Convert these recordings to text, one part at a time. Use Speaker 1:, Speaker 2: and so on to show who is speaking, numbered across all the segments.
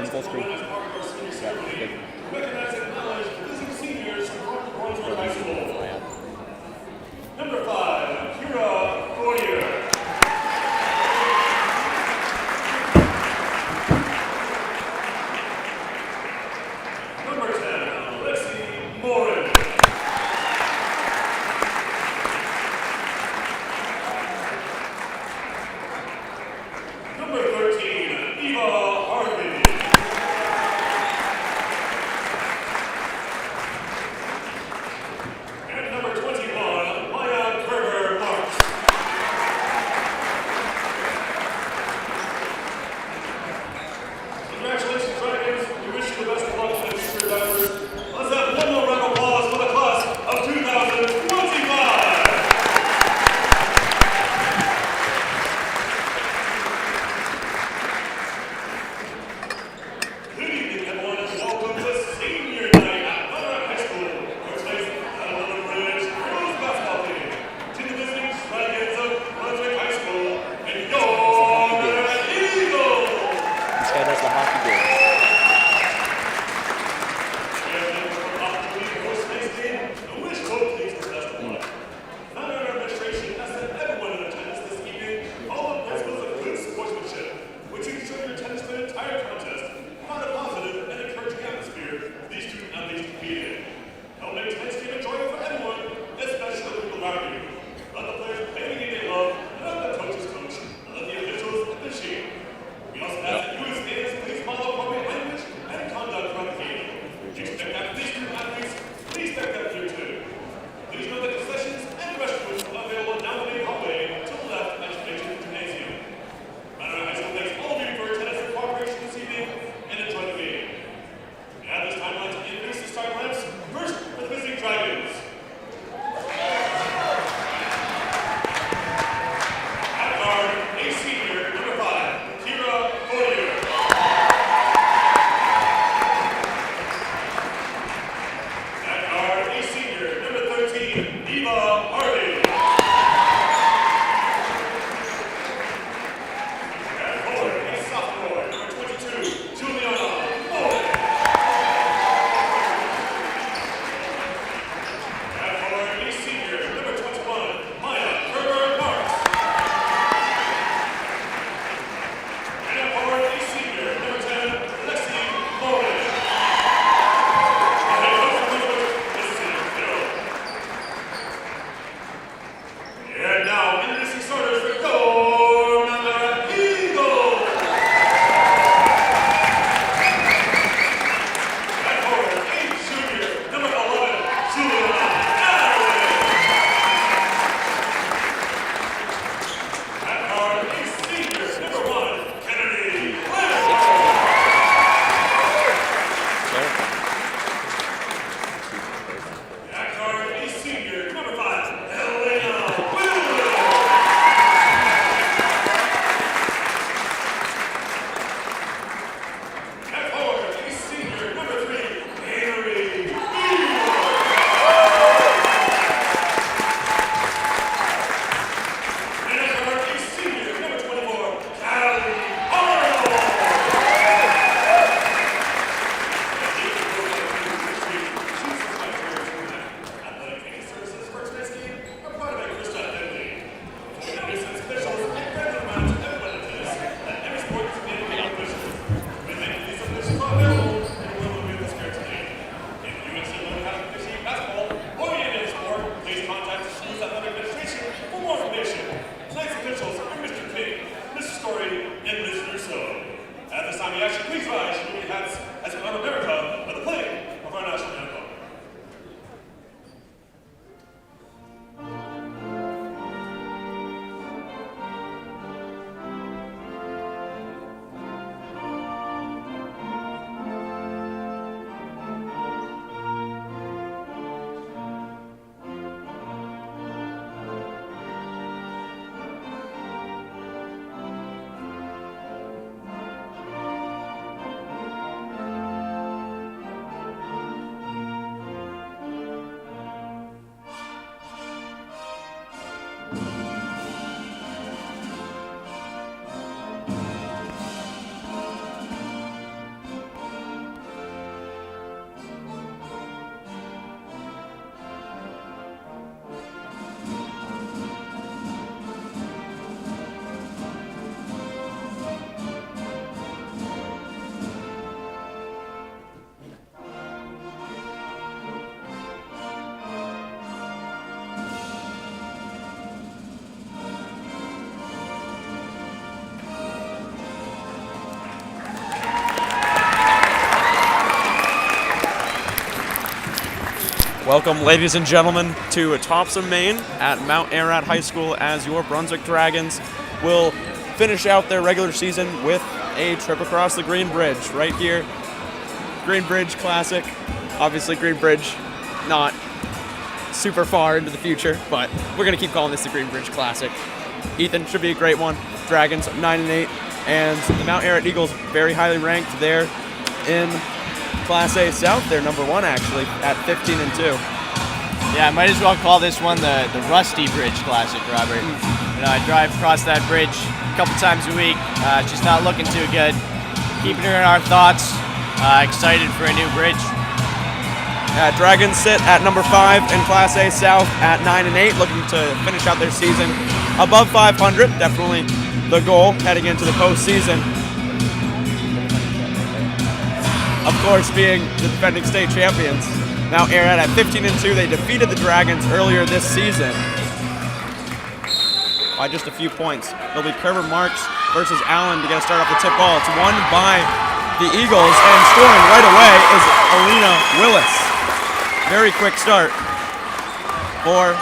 Speaker 1: full screen. Yeah, good.
Speaker 2: Recognize and acknowledge visiting seniors from Brunswick High School. Number 5, Kira Fournier. Number 10, Lexi Morin. Number 13, Eva Harvey.
Speaker 3: Welcome, ladies and gentlemen, to Patterson, Maine at Mount Ararat High School as your Brunswick Dragons will finish out their regular season with a trip across the Green Bridge right here. Green Bridge Classic. Obviously, Green Bridge not super far into the future, but we're going to keep calling this the Green Bridge Classic. Ethan, should be a great one. Dragons 9-8, and the Mount Ararat Eagles very highly ranked there in Class A South. They're number 1 actually at 15-2.
Speaker 4: Yeah, I might as well call this one the Rusty Bridge Classic, Robert. You know, I drive across that bridge a couple times a week. It's just not looking too good. Keeping her in our thoughts. Excited for a new bridge.
Speaker 3: Dragons sit at number 5 in Class A South at 9-8, looking to finish out their season above 500. Definitely the goal heading into the postseason. Of course, being the defending state champions. Mount Ararat at 15-2, they defeated the Dragons earlier this season by just a few points. It'll be Kerber Marks versus Allen to get a start off the tip ball. It's won by the Eagles, and scoring right away is Alina Willis. Very quick start for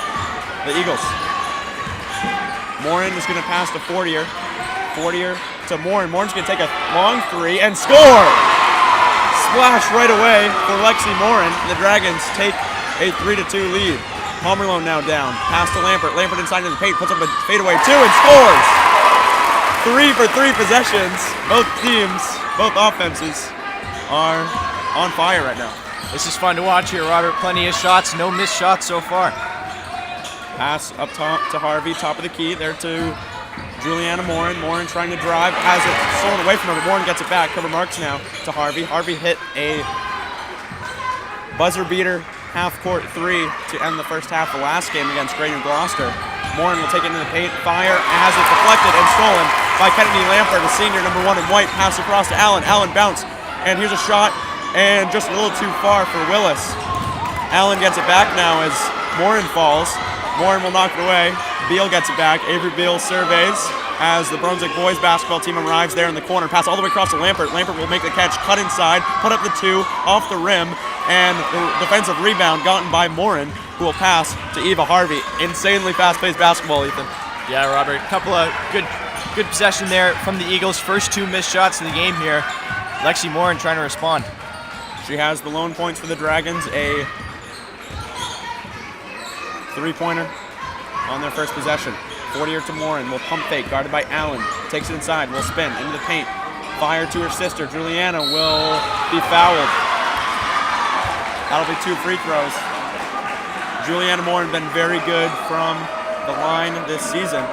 Speaker 3: the Eagles. Morin is going to pass to Fortier. Fortier to Morin. Morin's going to take a long 3 and score! Splash right away for Lexi Morin. The Dragons take a 3-2 lead. Pomerleau now down. Pass to Lampert. Lampert inside of the paint, puts up a fadeaway 2 and scores! 3 for 3 possessions. Both teams, both offenses are on fire right now.
Speaker 4: This is fun to watch here, Robert. Plenty of shots, no missed shots so far.
Speaker 3: Pass up top to Harvey, top of the key. There to Juliana Morin. Morin trying to drive, has it stolen away from her, but Morin gets it back. Cover Marks now to Harvey. Harvey hit a buzzer beater half-court 3 to end the first half of last game against Greater Gloucester. Morin will take it into the paint, fire, has it deflected and stolen by Kennedy Lampert, a senior, number 1 in white. Pass across to Allen. Allen bounce, and here's a shot, and just a little too far for Willis. Allen gets it back now as Morin falls. Morin will knock it away. Beal gets it back. Avery Beal surveys as the Brunswick boys basketball team arrives there in the corner. Pass all the way across to Lampert. Lampert will make the catch, cut inside, put up the 2 off the rim, and the defensive rebound gotten by Morin, who will pass to Eva Harvey. Insanely fast-paced basketball, Ethan.
Speaker 4: Yeah, Robert, a couple of good possession there from the Eagles. First 2 missed shots of the game here. Lexi Morin trying to respond.
Speaker 3: She has the lone points for the Dragons, a 3-pointer on their first possession. Fortier to Morin, will pump fake, guarded by Allen. Takes it inside, will spin into the paint. Fire to her sister. Juliana will be fouled. That'll be 2 free throws. Juliana Morin been very good from the line this season.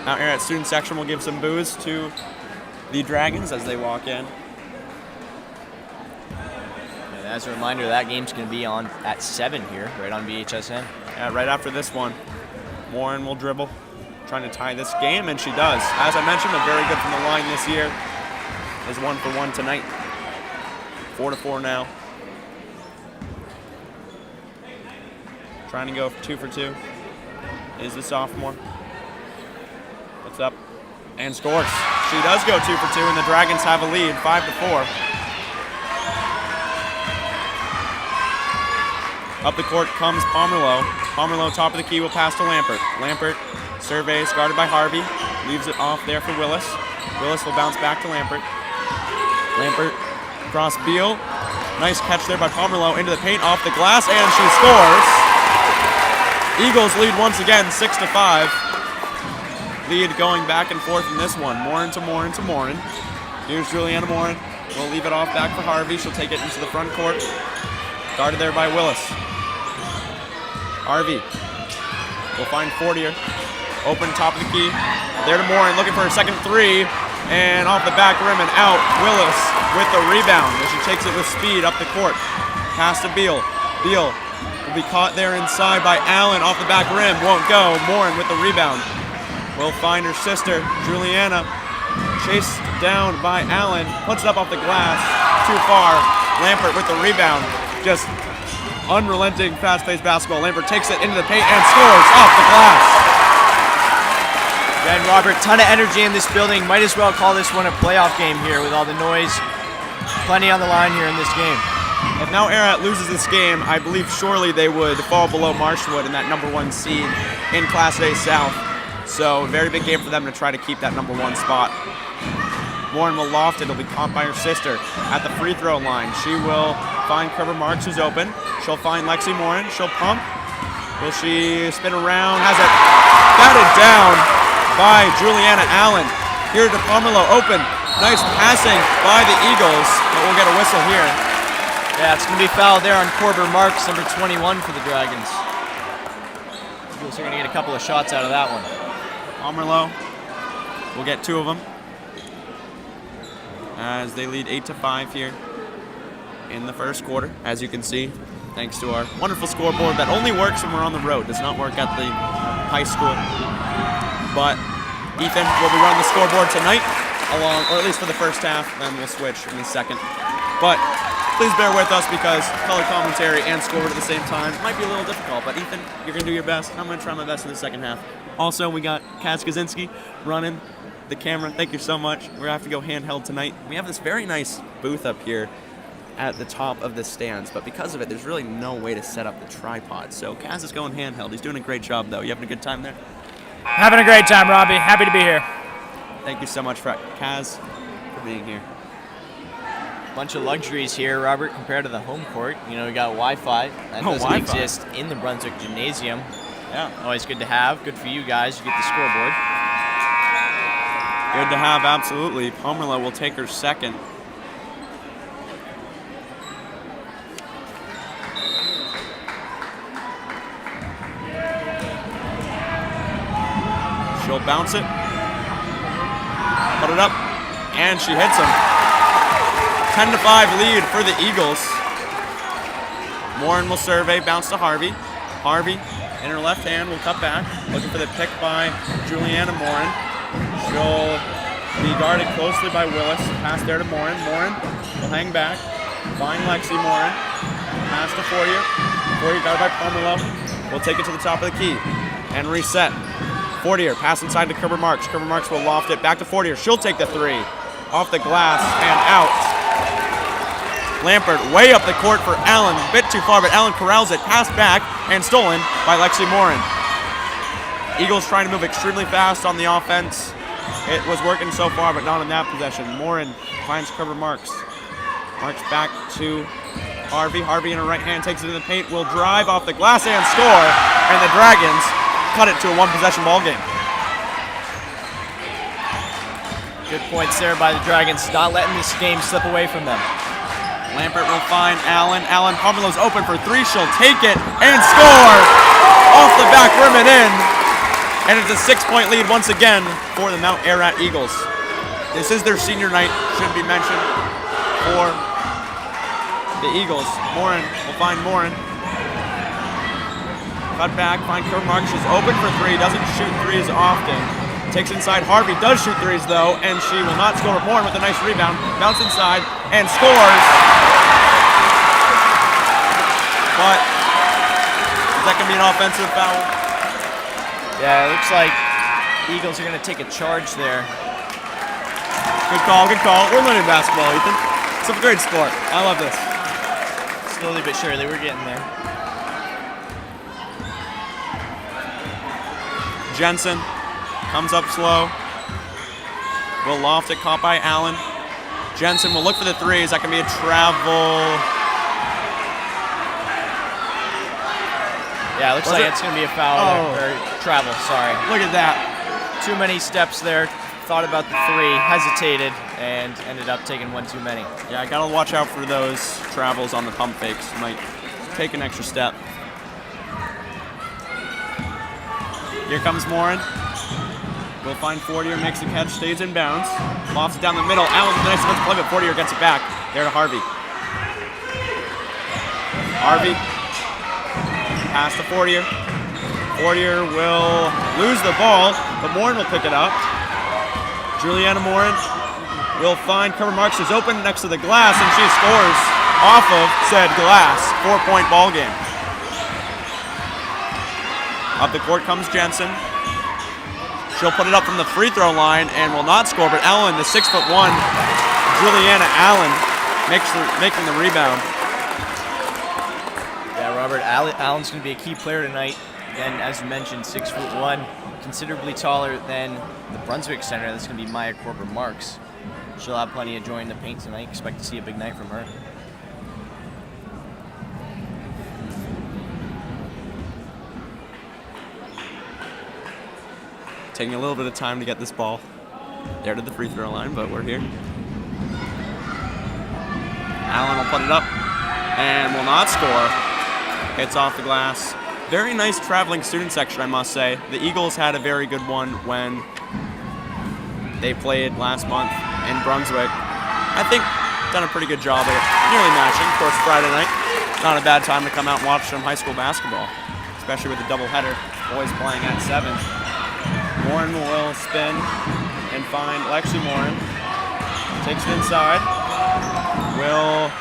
Speaker 3: Out here at student section, we'll give some boos to the Dragons as they walk in.
Speaker 4: And as a reminder, that game's going to be on at 7 here, right on BHSN.
Speaker 3: Yeah, right after this one, Morin will dribble, trying to tie this game, and she does. As I mentioned, they're very good from the line this year. Is 1 for 1 tonight. 4-4 now. Trying to go 2 for 2 is the sophomore. Puts up and scores. She does go 2 for 2, and the Dragons have a lead, 5-4. Up the court comes Pomerleau. Pomerleau, top of the key, will pass to Lampert. Lampert surveys, guarded by Harvey. Leaves it off there for Willis. Willis will bounce back to Lampert. Lampert across Beal. Nice catch there by Pomerleau into the paint, off the glass, and she scores. Eagles lead once again, 6-5. Lead going back and forth in this one. Morin to Morin to Morin. Here's Juliana Morin. We'll leave it off back for Harvey. She'll take it into the front court. Guarded there by Willis. Harvey will find Fortier. Open top of the key. There to Morin, looking for her second 3. And off the back rim and out. Willis with the rebound as she takes it with speed up the court. Pass to Beal. Beal will be caught there inside by Allen off the back rim. Won't go. Morin with the rebound. Will find her sister, Juliana. Chased down by Allen. Puts it up off the glass. Too far. Lampert with the rebound. Just unrelenting, fast-paced basketball. Lampert takes it into the paint and scores off the glass.
Speaker 4: Again, Robert, ton of energy in this building. Might as well call this one a playoff game here with all the noise. Plenty on the line here in this game.
Speaker 3: If now Ararat loses this game, I believe surely they would fall below Marshwood in that #1 seed in Class A South. So very big game for them to try to keep that #1 spot. Warren will loft it. It'll be caught by her sister at the free throw line. She will find Kerber Marks, who's open. She'll find Lexi Morin. She'll pump. Will she spin around? Has it batted down by Juliana Allen. Here to Pomelo, open. Nice passing by the Eagles, but we'll get a whistle here.
Speaker 4: Yeah, it's going to be foul there on Kerber Marks, number 21 for the Dragons. Eagles are going to get a couple of shots out of that one.
Speaker 3: Pomerleau will get 2 of them as they lead 8-5 here in the first quarter. As you can see, thanks to our wonderful scoreboard that only works when we're on the road, does not work at the high school. But Ethan will be running the scoreboard tonight, or at least for the first half, then we'll switch in the second. But please bear with us because color commentary and scoreboard at the same time might be a little difficult, but Ethan, you're going to do your best. I'm going to try my best in the second half. Also, we got Caz Kosinski running the camera. Thank you so much. We're going to have to go handheld tonight. We have this very nice booth up here at the top of the stands, but because of it, there's really no way to set up the tripod. So Caz is going handheld. He's doing a great job, though. You having a good time there?
Speaker 5: Having a great time, Robbie. Happy to be here.
Speaker 3: Thank you so much, Caz, for being here.
Speaker 4: Bunch of luxuries here, Robert, compared to the home court. You know, we got Wi-Fi. That doesn't
Speaker 3: Wi-Fi
Speaker 4: exist in the Brunswick Gymnasium.
Speaker 3: Yeah.
Speaker 4: Always good to have. Good for you guys. You get the scoreboard.
Speaker 3: Good to have, absolutely. Pomerleau will take her second. She'll bounce it, put it up, and she hits him. 10-5 lead for the Eagles. Morin will survey, bounce to Harvey. Harvey, in her left hand, will cut back, looking for the pick by Juliana Morin. She'll be guarded closely by Willis. Pass there to Morin. Morin will hang back, find Lexi Morin. Pass to Fortier. Fortier guarded by Pomerleau. Will take it to the top of the key and reset. Fortier, pass inside to Kerber Marks. Kerber Marks will loft it back to Fortier. She'll take the 3. Off the glass and out. Lampert way up the court for Allen. A bit too far, but Allen corrals it. Passed back and stolen by Lexi Morin. Eagles trying to move extremely fast on the offense. It was working so far, but not in that possession. Morin finds Kerber Marks. Marks back to Harvey. Harvey in her right hand takes it in the paint. Will drive off the glass and score. And the Dragons cut it to a 1-possession ball game.
Speaker 4: Good points there by the Dragons, not letting this game slip away from them.
Speaker 3: Lampert will find Allen. Allen, Pomerleau's open for 3. She'll take it and score! Off the back rim and in. And it's a 6-point lead once again for the Mount Ararat Eagles. This is their senior night, should be mentioned, for the Eagles. Morin will find Morin. Cut back, find Kerber Marks. She's open for 3, doesn't shoot 3s often. Takes inside, Harvey does shoot 3s though, and she will not score. Morin with a nice rebound, bounce inside, and scores. But is that going to be an offensive foul?
Speaker 4: Yeah, it looks like the Eagles are going to take a charge there.
Speaker 3: Good call, good call. We're learning basketball, Ethan. It's a great sport. I love this.
Speaker 4: Slowly but surely, we're getting there.
Speaker 3: Jensen comes up slow. Will loft it, caught by Allen. Jensen will look for the 3s. That can be a travel.
Speaker 4: Yeah, it looks like it's going to be a foul there, or travel, sorry.
Speaker 3: Look at that.
Speaker 4: Too many steps there. Thought about the 3, hesitated, and ended up taking 1 too many.
Speaker 3: Yeah, I gotta watch out for those travels on the pump fakes. Might take an extra step. Here comes Morin. Will find Fortier, makes the catch, stays in bounds. Lofts it down the middle. Allen with a nice defensive play, but Fortier gets it back. There to Harvey. Harvey. Pass to Fortier. Fortier will lose the ball, but Morin will pick it up. Juliana Morin will find Kerber Marks, who's open next to the glass, and she scores off of said glass. 4-point ball game. Up the court comes Jensen. She'll put it up from the free throw line and will not score, but Allen, the 6'1", Juliana Allen, making the rebound.
Speaker 4: Robert, Allen's going to be a key player tonight. Again, as you mentioned, 6'1", considerably taller than the Brunswick center. That's going to be Maya Korber-Marks. She'll have plenty of joy in the paint tonight. Expect to see a big night from her.
Speaker 3: Taking a little bit of time to get this ball there to the free throw line, but we're here. Allen will put it up and will not score. Hits off the glass. Very nice traveling student section, I must say. The Eagles had a very good one when they played last month in Brunswick. I think done a pretty good job at nearly matching. Of course, Friday night, not a bad time to come out and watch some high school basketball, especially with the doubleheader. Boys playing at 7. Morin will spin and find Lexi Morin. Takes it inside. Will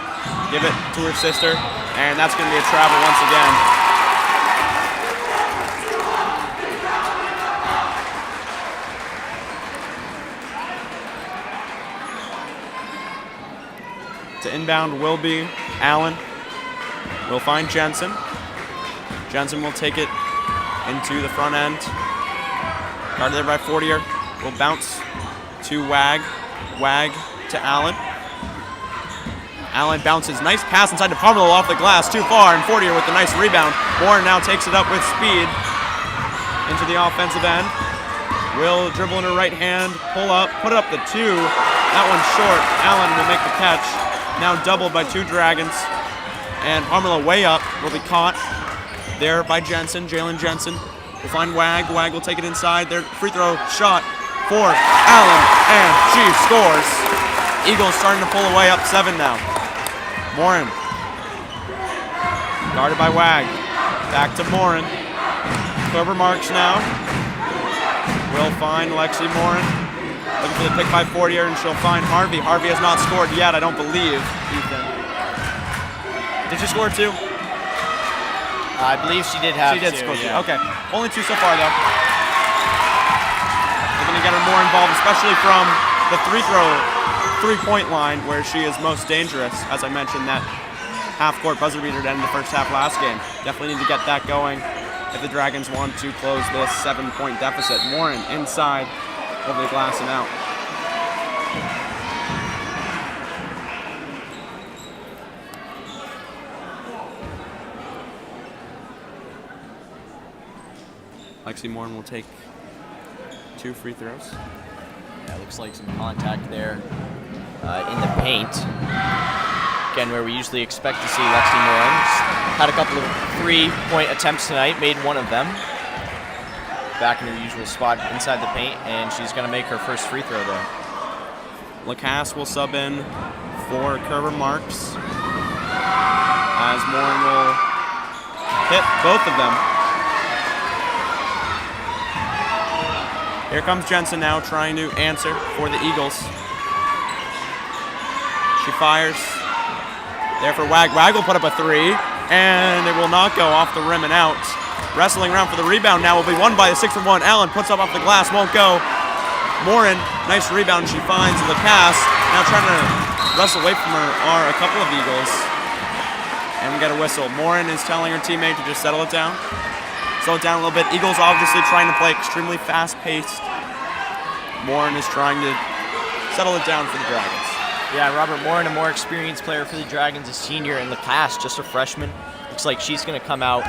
Speaker 3: give it to her sister, and that's going to be a travel once again. To inbound will be Allen. Will find Jensen. Jensen will take it into the front end. Guarded there by Fortier. Will bounce to Wag. Wag to Allen. Allen bounces. Nice pass inside to Pomerleau off the glass. Too far, and Fortier with the nice rebound. Moore now takes it up with speed into the offensive end. Will dribble in her right hand. Pull up. Put it up the 2. That one's short. Allen will make the catch. Now doubled by 2 Dragons. And Pomerleau way up. Will be caught there by Jensen. Jalen Jensen will find Wag. Wag will take it inside. Their free throw shot for Allen, and she scores. Eagles starting to pull away, up 7 now. Morin, guarded by Wag. Back to Morin. Korber-Marks now. Will find Lexi Morin. Looking for the pick by Fortier, and she'll find Harvey. Harvey has not scored yet, I don't believe. Ethan. Did she score 2?
Speaker 4: I believe she did have
Speaker 3: She did
Speaker 4: 2,
Speaker 3: score 2.
Speaker 4: yeah.
Speaker 3: Okay. Only 2 so far, though. They're going to get her more involved, especially from the three-point line, where she is most dangerous. As I mentioned, that half-court buzzer beater to end the first half last game. Definitely need to get that going if the Dragons want to close this 7-point deficit. Morin inside over the glass and out. Lexi Morin will take 2 free throws.
Speaker 4: Yeah, looks like some contact there in the paint. Again, where we usually expect to see Lexi Morin. Had a couple of 3-point attempts tonight, made one of them. Back in her usual spot inside the paint, and she's going to make her first free throw there.
Speaker 3: Lacasse will sub in for Korber-Marks, as Morin will hit both of them. Here comes Jensen now trying to answer for the Eagles. She fires. There for Wag. Wag will put up a 3, and it will not go off the rim and out. Wrestling around for the rebound now will be won by the 6'1". Allen puts up off the glass, won't go. Morin, nice rebound. She finds Lacasse. Now trying to wrestle away from her are a couple of Eagles. And we get a whistle. Morin is telling her teammate to just settle it down. Slow it down a little bit. Eagles obviously trying to play extremely fast-paced. Morin is trying to settle it down for the Dragons.
Speaker 4: Yeah, Robert Morin, a more experienced player for the Dragons, a senior, and Lacasse, just a freshman. Looks like she's going to come out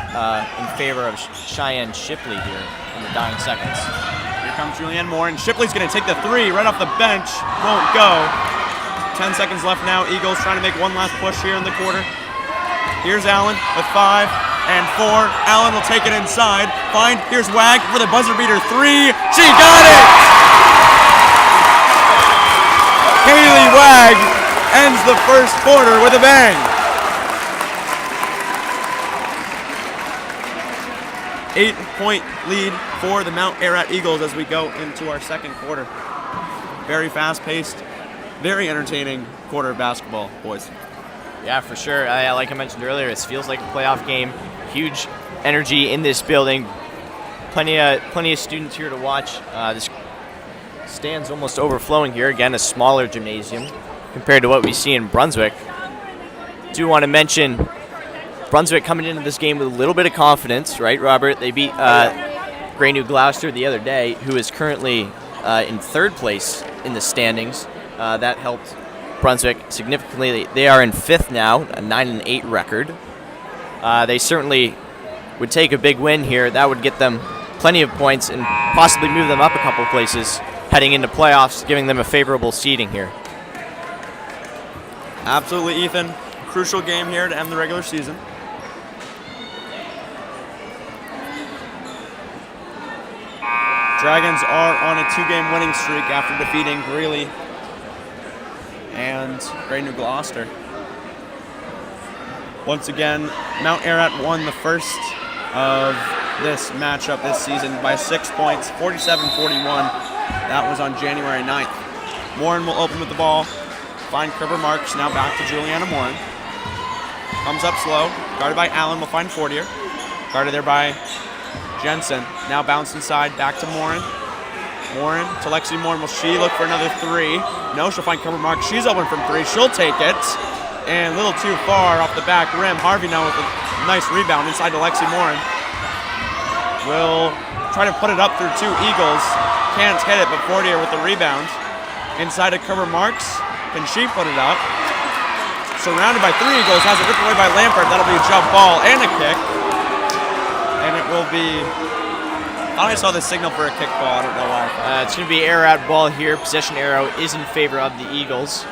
Speaker 4: in favor of Cheyenne Shipley here in the dying seconds.
Speaker 3: Here comes Julianne Morin. Shipley's going to take the 3 right off the bench. Won't go. 10 seconds left now. Eagles trying to make one last push here in the quarter. Here's Allen with 5 and 4. Allen will take it inside. Here's Wag for the buzzer beater 3. She got it! Kaylee Wag ends the first quarter with a bang. Eight-point lead for the Mount Ararat Eagles as we go into our second quarter. Very fast-paced, very entertaining quarter of basketball, boys.
Speaker 4: Yeah, for sure. Like I mentioned earlier, it feels like a playoff game. Huge energy in this building. Plenty of students here to watch. This stand's almost overflowing here. Again, a smaller gymnasium compared to what we see in Brunswick. Do want to mention Brunswick coming into this game with a little bit of confidence, right, Robert? They beat Grey New Gloucester the other day, who is currently in 3rd place in the standings. That helped Brunswick significantly. They are in 5th now, a 9-8 record. They certainly would take a big win here. That would get them plenty of points and possibly move them up a couple places heading into playoffs, giving them a favorable seeding here.
Speaker 3: Absolutely, Ethan. Crucial game here to end the regular season. Dragons are on a 2-game winning streak after defeating Greeley and Grey New Gloucester. Once again, Mount Ararat won the first of this matchup this season by 6 points, 47-41. That was on January 9th. Morin will open with the ball. Find Kerber Marks, now back to Juliana Morin. Comes up slow, guarded by Allen, will find Fortier. Guarded there by Jensen, now bounce inside, back to Morin. Morin to Lexi Morin, will she look for another 3? No, she'll find Kerber Marks, she's open from 3, she'll take it. And a little too far off the back rim. Harvey now with a nice rebound inside to Lexi Morin. Will try to put it up through 2 Eagles. Can't hit it, but Fortier with the rebound. Inside to Kerber Marks. Can she put it up? Surrounded by 3 Eagles. Has it ripped away by Lampert. That'll be a jump ball and a kick. And it will be... I saw the signal for a kick ball. I don't know why.
Speaker 4: It's going to be Ararat ball here. Possession arrow is in favor of the Eagles.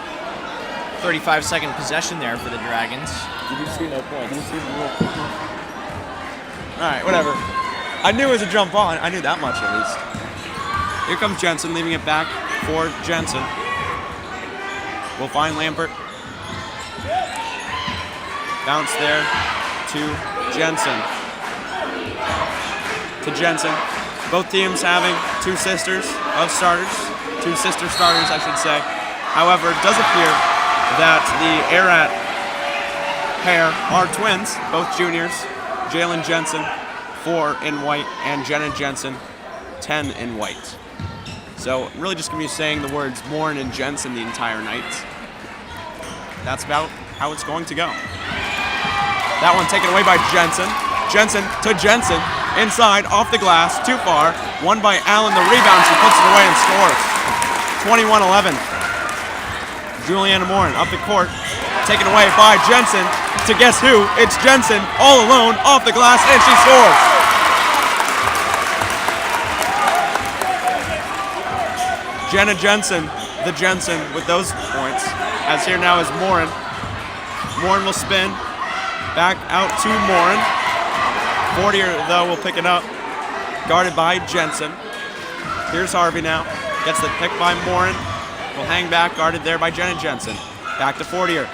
Speaker 4: 35-second possession there for the Dragons.
Speaker 3: Did you see no points? All right, whatever. I knew it was a jump ball. I knew that much at least. Here comes Jensen, leaving it back for Jensen. We'll find Lampert. Bounce there to Jensen. Both teams having 2 sisters of starters. 2 sister starters, I should say. However, it does appear that the Ararat pair are twins, both juniors. Jalen Jensen, 4 in white, and Jenna Jensen, 10 in white. So really just going to be saying the words Morin and Jensen the entire night. That's about how it's going to go. That one taken away by Jensen. Jensen to Jensen, inside, off the glass, too far. Won by Allen, the rebound, she puts it away and scores. 21-11. Juliana Morin up the court, taken away by Jensen to guess who? It's Jensen, all alone, off the glass, and she scores. Jenna Jensen, the Jensen with those points. As here now is Morin. Morin will spin, back out to Morin. Fortier, though, will pick it up, guarded by Jensen. Here's Harvey now, gets the pick by Morin. Will hang back, guarded there by Jenna Jensen. Back to Fortier.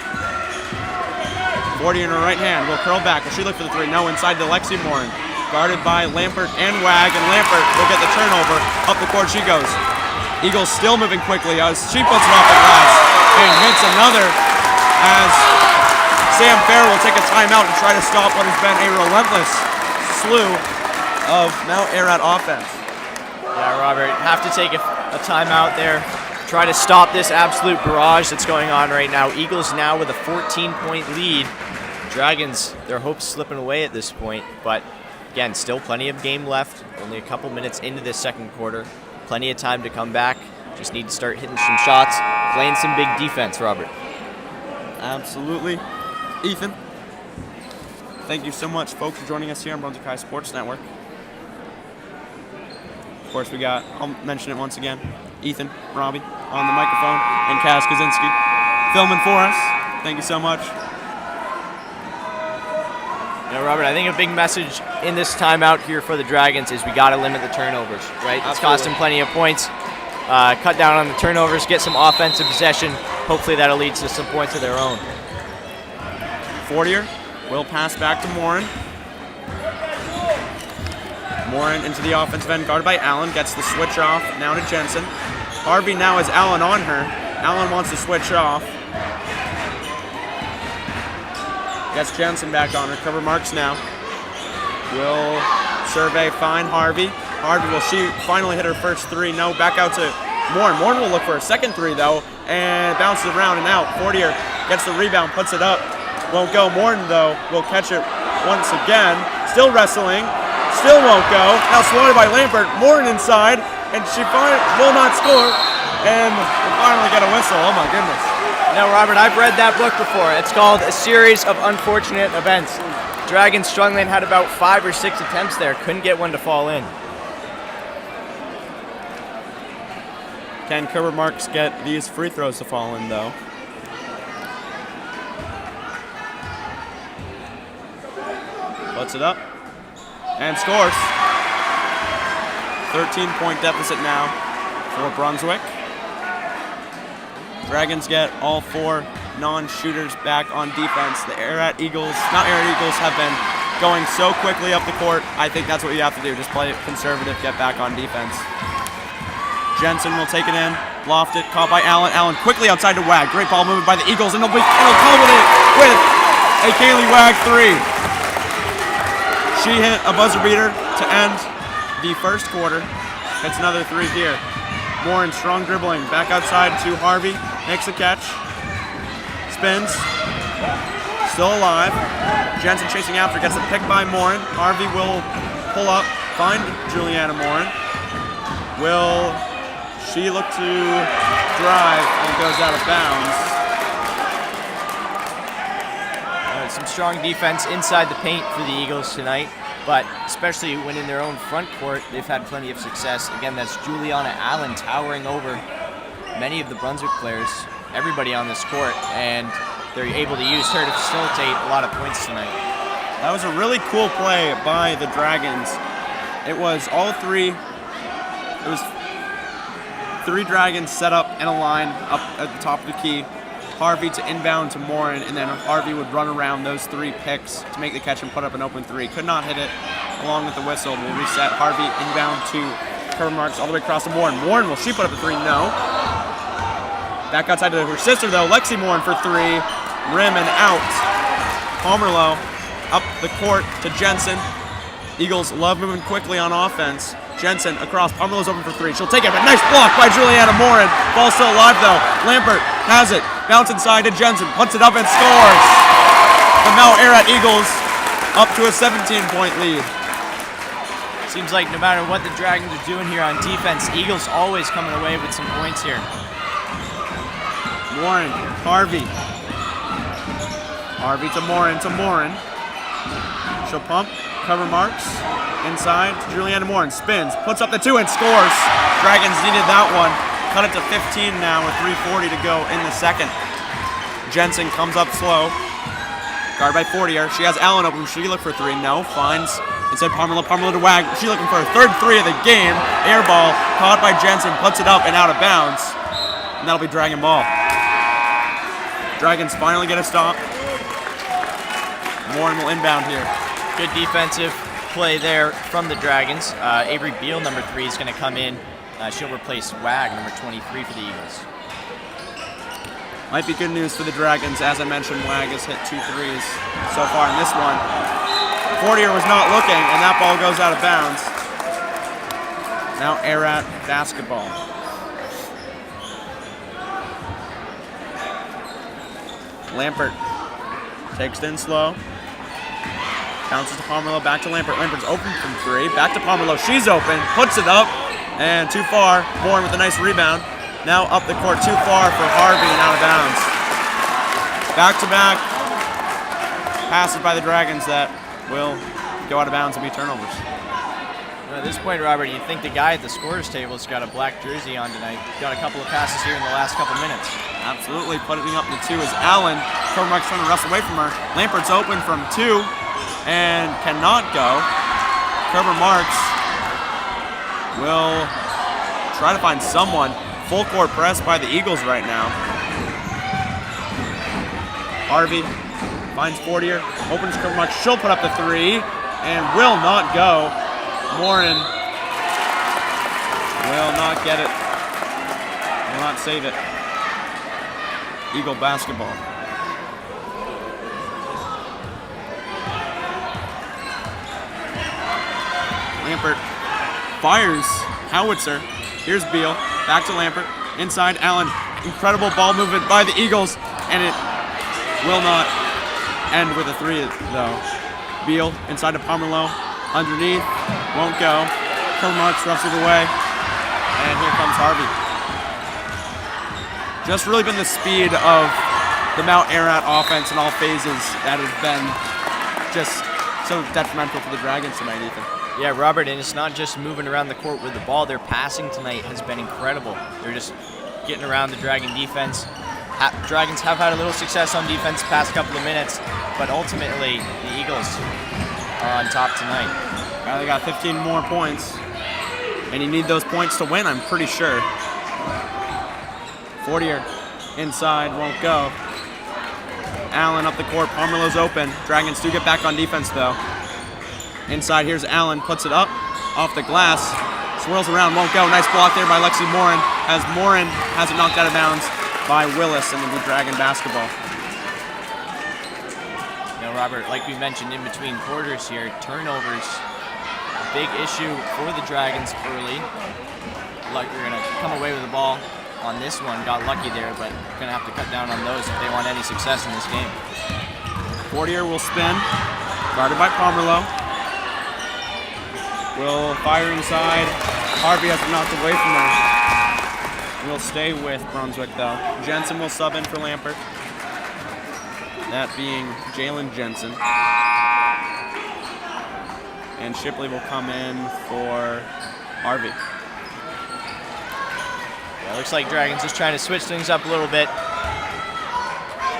Speaker 3: Fortier in her right hand, will curl back. Will she look for the 3? No, inside to Lexi Morin. Guarded by Lampert and Wag, and Lampert will get the turnover. Up the court she goes. Eagles still moving quickly as she puts it off the glass and hits another as Sam Fair will take a timeout and try to stop what has been a relentless slew of Mount Ararat offense.
Speaker 4: Yeah, Robert, have to take a timeout there. Try to stop this absolute barrage that's going on right now. Eagles now with a 14-point lead. Dragons, their hopes slipping away at this point, but again, still plenty of game left. Only a couple minutes into this second quarter. Plenty of time to come back. Just need to start hitting some shots, playing some big defense, Robert.
Speaker 3: Absolutely. Ethan, thank you so much, folks, for joining us here on Brunswick High Sports Network. Of course, we got, I'll mention it once again, Ethan, Robbie, on the microphone, and Caz Kosinski filming for us. Thank you so much.
Speaker 4: Yeah, Robert, I think a big message in this timeout here for the Dragons is we got to limit the turnovers, right? It's costing plenty of points. Cut down on the turnovers, get some offensive possession. Hopefully that'll lead to some points of their own.
Speaker 3: Fortier will pass back to Morin. Morin into the offensive end, guarded by Allen, gets the switch off, now to Jensen. Harvey now has Allen on her. Allen wants to switch off. Gets Jensen back on her. Cover Marks now. Will survey, find Harvey. Harvey, will she finally hit her first 3? No, back out to Morin. Morin will look for a second 3, though, and bounces around and out. Fortier gets the rebound, puts it up. Won't go. Morton, though, will catch it once again. Still wrestling. Still won't go. Now swatted by Lampert. Morton inside, and she will not score. And we'll finally get a whistle. Oh, my goodness.
Speaker 4: Now, Robert, I've read that book before. It's called A Series of Unfortunate Events. Dragons struggling, had about 5 or 6 attempts there. Couldn't get one to fall in.
Speaker 3: Can Kerber Marks get these free throws to fall in, though? Puts it up and scores. 13-point deficit now for Brunswick. Dragons get all 4 non-shooters back on defense. The Ararat Eagles have been going so quickly up the court. I think that's what you have to do. Just play it conservative, get back on defense. Jensen will take it in, loft it, caught by Allen. Allen quickly outside to Wag. Great ball movement by the Eagles, and it'll culminate with a Kaylee Wag 3. She hit a buzzer beater to end the first quarter. Hits another 3 here. Warren, strong dribbling, back outside to Harvey, makes a catch, spins, still alive. Jensen chasing after, gets a pick by Morin. Harvey will pull up, find Juliana Morin. Will she look to drive and goes out of bounds?
Speaker 4: Some strong defense inside the paint for the Eagles tonight, but especially when in their own front court, they've had plenty of success. Again, that's Juliana Allen towering over many of the Brunswick players, everybody on this court, and they're able to use her to facilitate a lot of points tonight.
Speaker 3: That was a really cool play by the Dragons. It was all 3 Dragons set up in a line up at the top of the key. Harvey to inbound to Morin, and then Harvey would run around those 3 picks to make the catch and put up an open 3. Could not hit it along with the whistle. We'll reset. Harvey inbound to Kerber Marks all the way across to Morin. Morin, will she put up a 3? No. Back outside to her sister, though. Lexi Morin for 3. Rim and out. Pomerleau up the court to Jensen. Eagles love moving quickly on offense. Jensen across. Pomerleau's open for 3. She'll take it, but nice block by Juliana Morin. Ball's still alive, though. Lampert has it. Bounce inside to Jensen. Puts it up and scores. The now Ararat Eagles up to a 17-point lead.
Speaker 4: Seems like no matter what the Dragons are doing here on defense, Eagles always coming away with some points here.
Speaker 3: Morin, Harvey. Harvey to Morin, She'll pump, cover Marks. Inside to Juliana Morin, spins, puts up the 2 and scores. Dragons needed that one. Cut it to 15 now with 3:40 to go in the second. Jensen comes up slow. Guard by 40er. She has Allen open. Should he look for 3? No. Finds instead Pomerleau to Wag. She's looking for her 3rd 3 of the game. Air ball caught by Jensen, puts it up and out of bounds. And that'll be Dragon ball. Dragons finally get a stop. Morin will inbound here.
Speaker 4: Good defensive play there from the Dragons. Avery Beal, number 3, is going to come in. She'll replace Wag, number 23 for the Eagles.
Speaker 3: Might be good news for the Dragons. As I mentioned, Wag has hit 2 threes so far in this one. Fortier was not looking, and that ball goes out of bounds. Now Ararat basketball. Lampert takes it in slow. Bounces to Pomerleau, back to Lampert. Lampert's open from 3. Back to Pomerleau. She's open. Puts it up. And too far. Morin with a nice rebound. Now up the court. Too far for Harvey and out of bounds. Back-to-back passes by the Dragons that will go out of bounds and be turnovers.
Speaker 4: At this point, Robert, you'd think the guy at the scorer's table has got a black jersey on tonight. Got a couple of passes here in the last couple minutes.
Speaker 3: Absolutely. Putting up the 2 is Allen. Kerber Marks trying to wrestle away from her. Lampert's open from 2. And cannot go. Kerber Marks will try to find someone. Full court press by the Eagles right now. Harvey finds Fortier, opens Kerber Marks. She'll put up the 3 and will not go. Morin will not get it. Will not save it. Eagle basketball. Lampert fires howitzer. Here's Beal. Back to Lampert. Inside Allen. Incredible ball movement by the Eagles. And it will not end with a 3 though. Beal inside to Pomerleau, underneath, won't go. Marks roughs it away, and here comes Harvey. Just really been the speed of the Mount Ararat offense in all phases that has been just so detrimental to the Dragons tonight, Ethan.
Speaker 4: Yeah, Robert, and it's not just moving around the court with the ball. Their passing tonight has been incredible. They're just getting around the Dragon defense. Dragons have had a little success on defense the past couple of minutes, but ultimately the Eagles are on top tonight.
Speaker 3: They got 15 more points, and you need those points to win, I'm pretty sure. Fortier inside, won't go. Allen up the court, Pomerleau's open. Dragons do get back on defense though. Inside, here's Allen, puts it up, off the glass, swirls around, won't go. Nice block there by Lexi Morin, as Morin has it knocked out of bounds by Willis, and it'll be Dragon basketball.
Speaker 4: Now, Robert, like we mentioned in between quarters here, turnovers, a big issue for the Dragons early. Like we're gonna come away with the ball on this one, got lucky there, but gonna have to cut down on those if they want any success in this game.
Speaker 3: Fortier will spin, guarded by Pomerleau. Will fire inside. Harvey has it knocked away from her. Will stay with Brunswick though. Jensen will sub in for Lampert. That being Jalen Jensen. And Shipley will come in for Harvey.
Speaker 4: Yeah, looks like Dragons just trying to switch things up a little bit.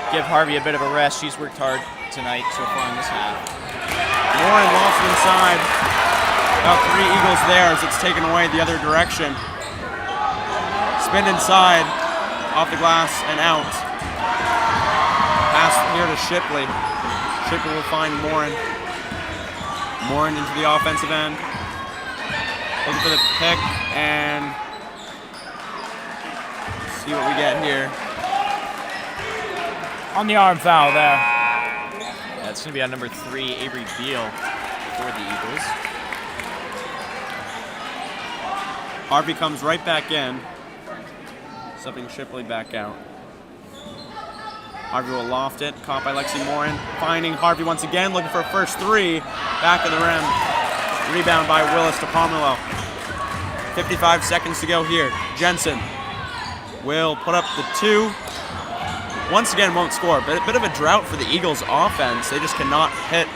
Speaker 4: Give Harvey a bit of a rest. She's worked hard tonight so far in this half.
Speaker 3: Morin lost inside. About 3 Eagles there as it's taken away the other direction. Spin inside, off the glass and out. Pass here to Shipley. Shipley will find Morin. Morin into the offensive end. Looking for the pick and see what we get here.
Speaker 5: On the arm foul there.
Speaker 4: Yeah, it's going to be on number 3, Avery Beal for the Eagles.
Speaker 3: Harvey comes right back in, subbing Shipley back out. Harvey will loft it, caught by Lexi Morin. Finding Harvey once again, looking for a first 3, back of the rim. Rebound by Willis to Pomerleau. 55 seconds to go here. Jensen will put up the 2. Once again, won't score. But a bit of a drought for the Eagles offense. They just cannot hit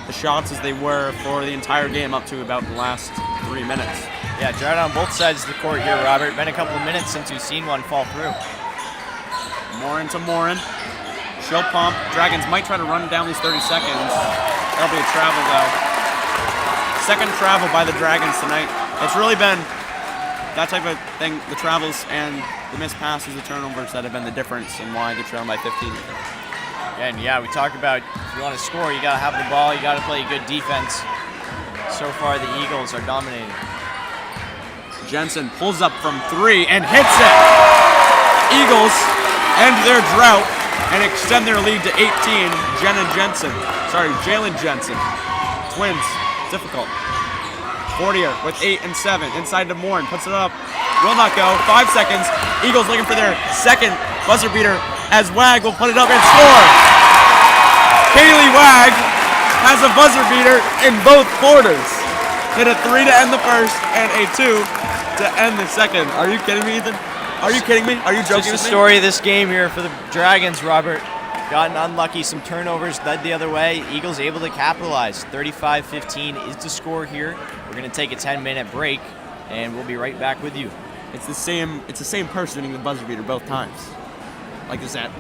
Speaker 3: the shots as they were for the entire game up to about the last 3 minutes.
Speaker 4: Yeah, drought on both sides of the court here, Robert. Been a couple of minutes since we've seen one fall through.
Speaker 3: Morin to Morin. She'll pump. Dragons might try to run down these 30 seconds. That'll be a travel, though. Second travel by the Dragons tonight. It's really been that type of thing, the travels and the missed passes, the turnovers that have been the difference in why they're trailing by 15.
Speaker 4: And yeah, we talk about if you want to score, you got to have the ball, you got to play good defense. So far, the Eagles are dominating.
Speaker 3: Jensen pulls up from 3 and hits it. Eagles end their drought and extend their lead to 18. Jalen Jensen. Twins, difficult. Fortier with 8 and 7. Inside to Morin, puts it up. Will not go. 5 seconds. Eagles looking for their second buzzer beater as Wag will put it up and score. Kaylee Wag has a buzzer beater in both quarters. Hit a 3 to end the first and a 2 to end the second. Are you kidding me, Ethan? Are you kidding me? Are you joking
Speaker 4: Just
Speaker 3: with
Speaker 4: the
Speaker 3: me?
Speaker 4: story of this game here for the Dragons, Robert. Gotten unlucky, some turnovers led the other way. Eagles able to capitalize. 35-15 is the score here. We're going to take a 10-minute break, and we'll be right back with you.
Speaker 3: It's the same person hitting the buzzer beater both times. Like, is that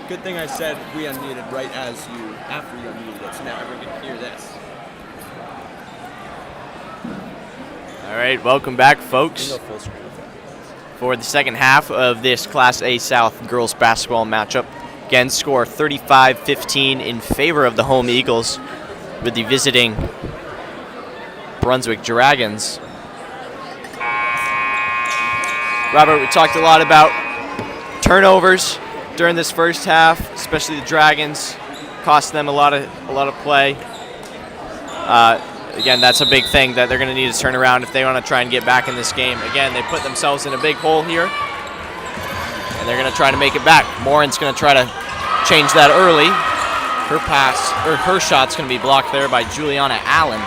Speaker 3: Good thing I said we unmuted right after you unmuted it, so now everyone can hear this.
Speaker 4: All right, welcome back, folks, for the second half of this Class A South girls basketball matchup. Again, score 35-15 in favor of the home Eagles with the visiting Brunswick Dragons. Robert, we talked a lot about turnovers during this first half, especially the Dragons. Cost them a lot of play. Again, that's a big thing that they're going to need to turn around if they want to try and get back in this game. Again, they put themselves in a big hole here, and they're going to try to make it back. Morin's going to try to change that early. Her shot's going to be blocked there by Juliana Allen,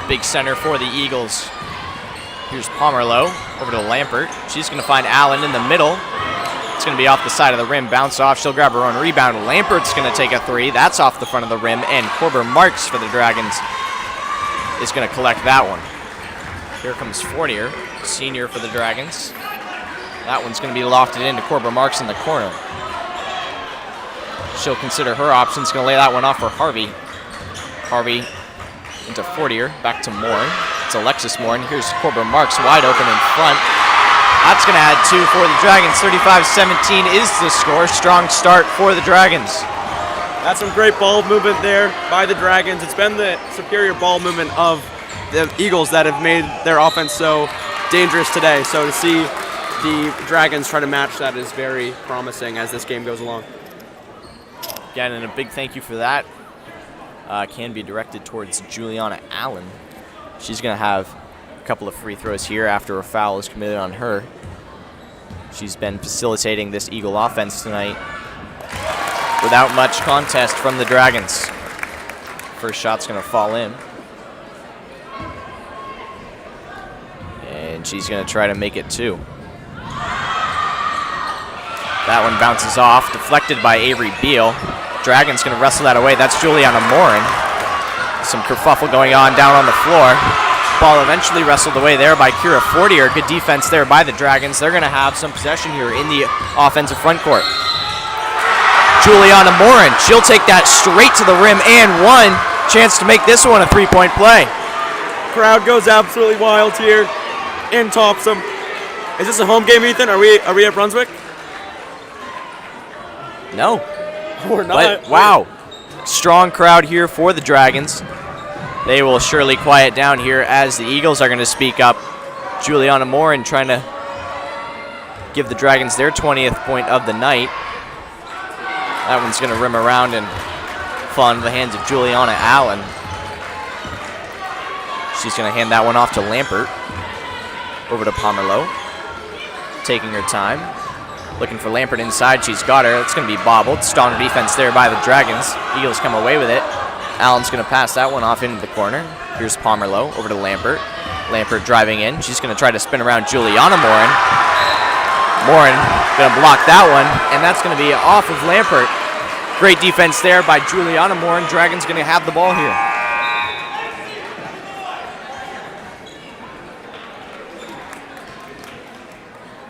Speaker 4: big center for the Eagles. Here's Pomerleau over to Lampert. She's going to find Allen in the middle. It's going to be off the side of the rim, bounce off. She'll grab her own rebound. Lampert's going to take a three. That's off the front of the rim, and Corbin Marks for the Dragons is going to collect that one. Here comes Fournier, senior for the Dragons. That one's going to be lofted into Corbin Marks in the corner. She'll consider her options, going to lay that one off for Harvey. Harvey into Fournier, back to Morin. It's Alexis Morin. Here's Corbin Marks wide open in front. That's going to add two for the Dragons. 35-17 is the score. Strong start for the Dragons.
Speaker 3: That's some great ball movement there by the Dragons. It's been the superior ball movement of the Eagles that have made their offense so dangerous today. So to see the Dragons try to match that is very promising as this game goes along.
Speaker 4: Again, and a big thank you for that can be directed towards Juliana Allen. She's going to have a couple of free throws here after a foul is committed on her. She's been facilitating this Eagle offense tonight without much contest from the Dragons. First shot's going to fall in. And she's going to try to make it two. That one bounces off, deflected by Avery Beal. Dragons going to wrestle that away. That's Juliana Morin. Some kerfuffle going on down on the floor. Ball eventually wrestled away there by Kira Fortier. Good defense there by the Dragons. They're going to have some possession here in the offensive front court. Juliana Morin, she'll take that straight to the rim and one. Chance to make this one a three-point play.
Speaker 3: Crowd goes absolutely wild here in Topsom. Is this a home game, Ethan? Are we at Brunswick?
Speaker 4: No.
Speaker 3: We're not.
Speaker 4: But, wow. Strong crowd here for the Dragons. They will surely quiet down here as the Eagles are going to speak up. Juliana Morin trying to give the Dragons their 20th point of the night. That one's going to rim around and fall into the hands of Juliana Allen. She's going to hand that one off to Lampert. Over to Pomerleau. Taking her time. Looking for Lampert inside. She's got her. It's going to be bobbled. Strong defense there by the Dragons. Eagles come away with it. Allen's going to pass that one off into the corner. Here's Pomerleau over to Lampert. Lampert driving in. She's going to try to spin around Juliana Morin. Morin going to block that one, and that's going to be off of Lampert. Great defense there by Juliana Morin. Dragons going to have the ball here.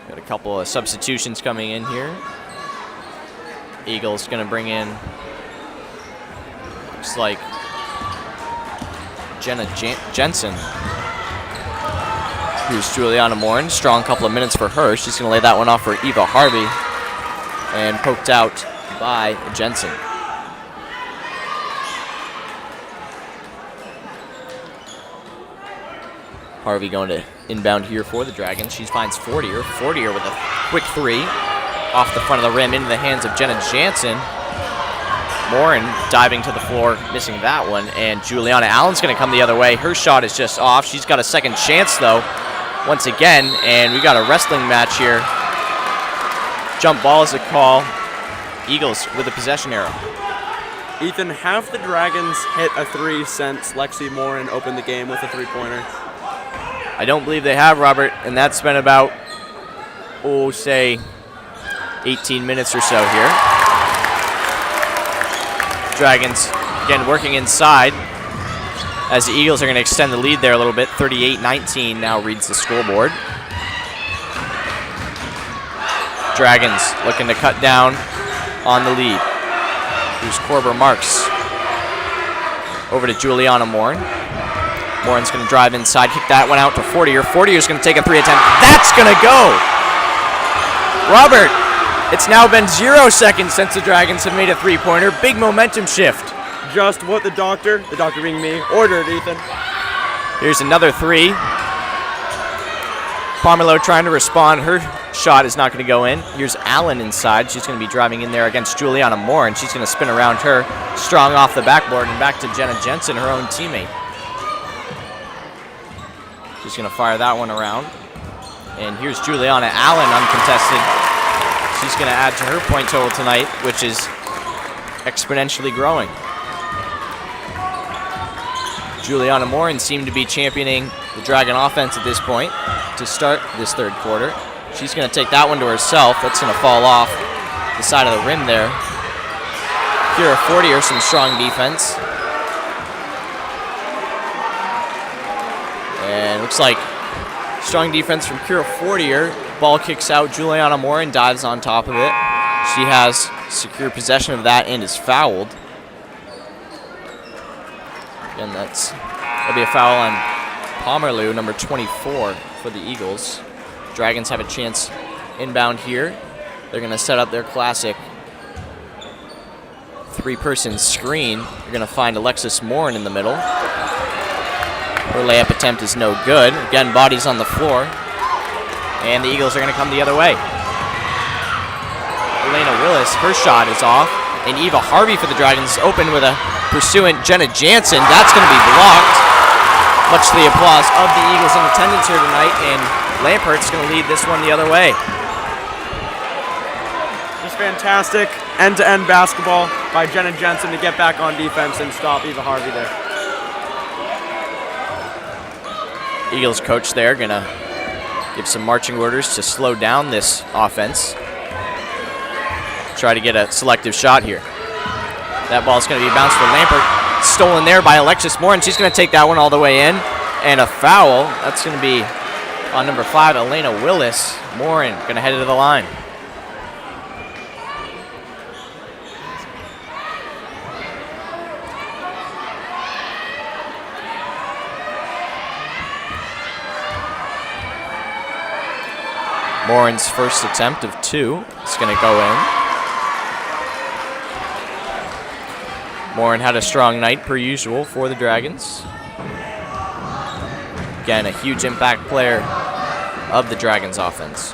Speaker 4: Got a couple of substitutions coming in here. Eagles going to bring in, looks like, Jenna Jensen. Here's Juliana Morin. Strong couple of minutes for her. She's going to lay that one off for Eva Harvey. And poked out by Jensen. Harvey going to inbound here for the Dragons. She finds Fortier. Fortier with a quick three. Off the front of the rim into the hands of Jenna Jansen. Morin diving to the floor, missing that one. And Juliana Allen's going to come the other way. Her shot is just off. She's got a second chance, though, once again. And we got a wrestling match here. Jump ball is a call. Eagles with a possession arrow.
Speaker 3: Ethan, have the Dragons hit a three since Lexi Morin opened the game with a three-pointer?
Speaker 4: I don't believe they have, Robert, and that's been about, say, 18 minutes or so here. Dragons, again, working inside as the Eagles are going to extend the lead there a little bit. 38-19 now reads the scoreboard. Dragons looking to cut down on the lead. Here's Corbin Marks. Over to Juliana Morin. Morin's going to drive inside, kick that one out to Fortier. Fortier's going to take a 3 attempt. That's going to go! Robert, it's now been 0 seconds since the Dragons have made a 3-pointer. Big momentum shift.
Speaker 3: Just what the doctor being me, ordered, Ethan.
Speaker 4: Here's another 3. Pomerleau trying to respond. Her shot is not going to go in. Here's Allen inside. She's going to be driving in there against Juliana Morin. She's going to spin around her, strong off the backboard, and back to Jenna Jensen, her own teammate. She's going to fire that one around. And here's Juliana Allen uncontested. She's going to add to her point total tonight, which is exponentially growing. Juliana Morin seemed to be championing the Dragon offense at this point to start this third quarter. She's going to take that one to herself. That's going to fall off the side of the rim there. Kira Fortier, some strong defense. And looks like strong defense from Kira Fortier. Ball kicks out. Juliana Morin dives on top of it. She has secure possession of that and is fouled. And that'll be a foul on Pomerleau, number 24 for the Eagles. Dragons have a chance inbound here. They're going to set up their classic 3-person screen. They're going to find Alexis Morin in the middle. Her layup attempt is no good. Again, bodies on the floor. And the Eagles are going to come the other way. Elena Willis, her shot is off. And Eva Harvey for the Dragons open with a pursuant Jenna Jansen. That's going to be blocked. Much to the applause of the Eagles in attendance here tonight. And Lampert's going to lead this one the other way.
Speaker 3: Just fantastic end-to-end basketball by Jenna Jensen to get back on defense and stop Eva Harvey there.
Speaker 4: Eagles coach there going to give some marching orders to slow down this offense. Try to get a selective shot here. That ball's going to be bounced for Lampert. Stolen there by Alexis Morin. She's going to take that one all the way in. And a foul. That's going to be on number 5, Elena Willis. Morin going to head to the line. Morin's first attempt of 2 is going to go in. Morin had a strong night per usual for the Dragons. Again, a huge impact player of the Dragons offense.